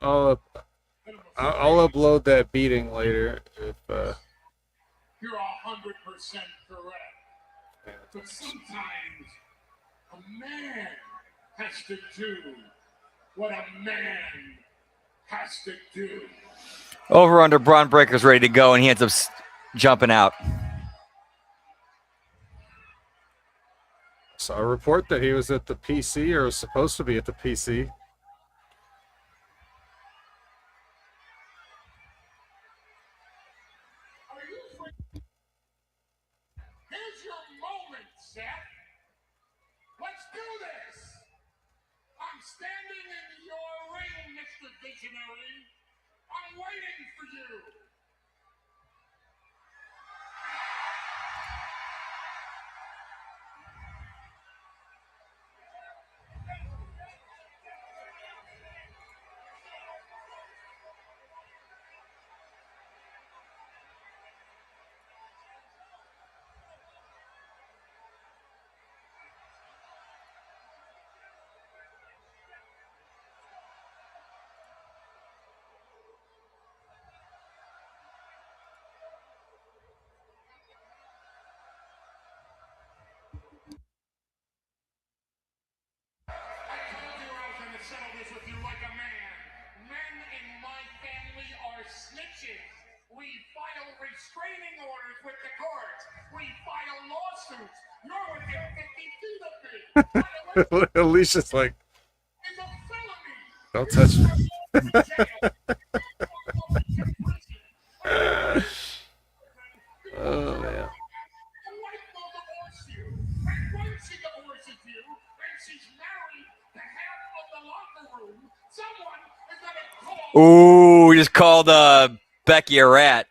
I'll upload that beating later if You're 100% correct. But sometimes a man has to do what a man has to do. Over under Braun Breaker's ready to go, and he ends up jumping out. saw a report that he was at the PC or was supposed to be at the PC. Here's your moment, Seth. Let's do this. I'm standing in your ring, Mr. Visionary. I'm waiting for you. Settle this with you like a man. Men in my family are snitches. We file restraining orders with the courts. We file lawsuits. You're within 50 feet of me. Alicia's like, It's a felony. don't touch me. Oh, man. The wife will divorce you. And when she divorces you, and she's married to half of the locker room, someone is going to call. Ooh, just called Becky a rat.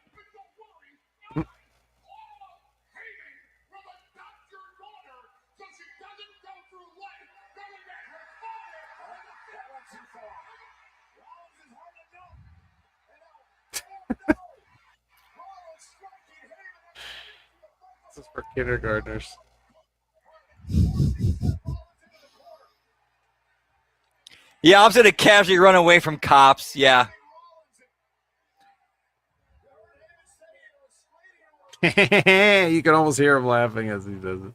This is for kindergartners. Yeah, I'm gonna casually run away from cops. Yeah. You can almost hear him laughing as he does it.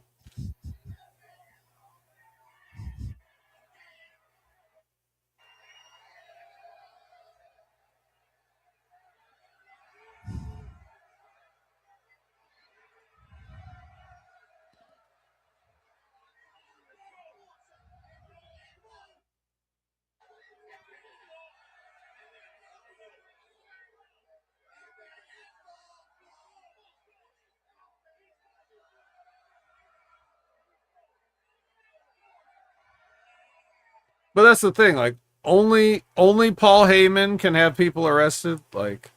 But that's the thing, like only Paul Heyman can have people arrested. Like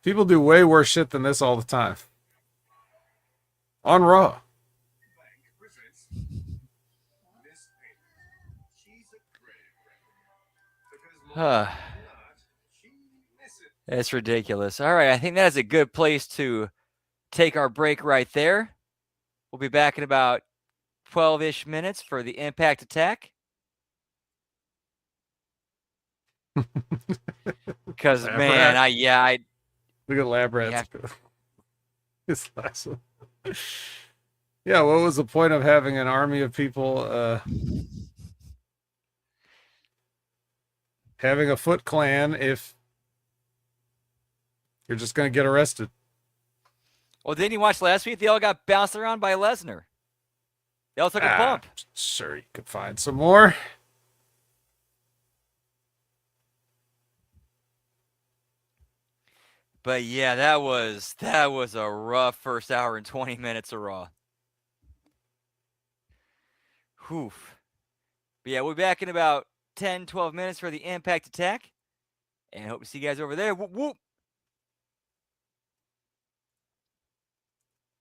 people do way worse shit than this all the time. On Raw. It's ridiculous. All right, I think that's a good place to take our break right there. We'll be back in about 12-ish minutes for the Impact Attack. Because man, I look at Lab Rats. This last one. Yeah, what was the point of having an army of people having a Foot Clan if you're just going to get arrested? Well, didn't you watch last week? They all got bounced around by Lesnar. They all took a bump. Sure, you could find some more. But yeah, that was a rough first hour and 20 minutes of Raw. Whew. But yeah, we'll be back in about 10, 12 minutes for the Impact Attack. And hope to see you guys over there. Whoop, whoop.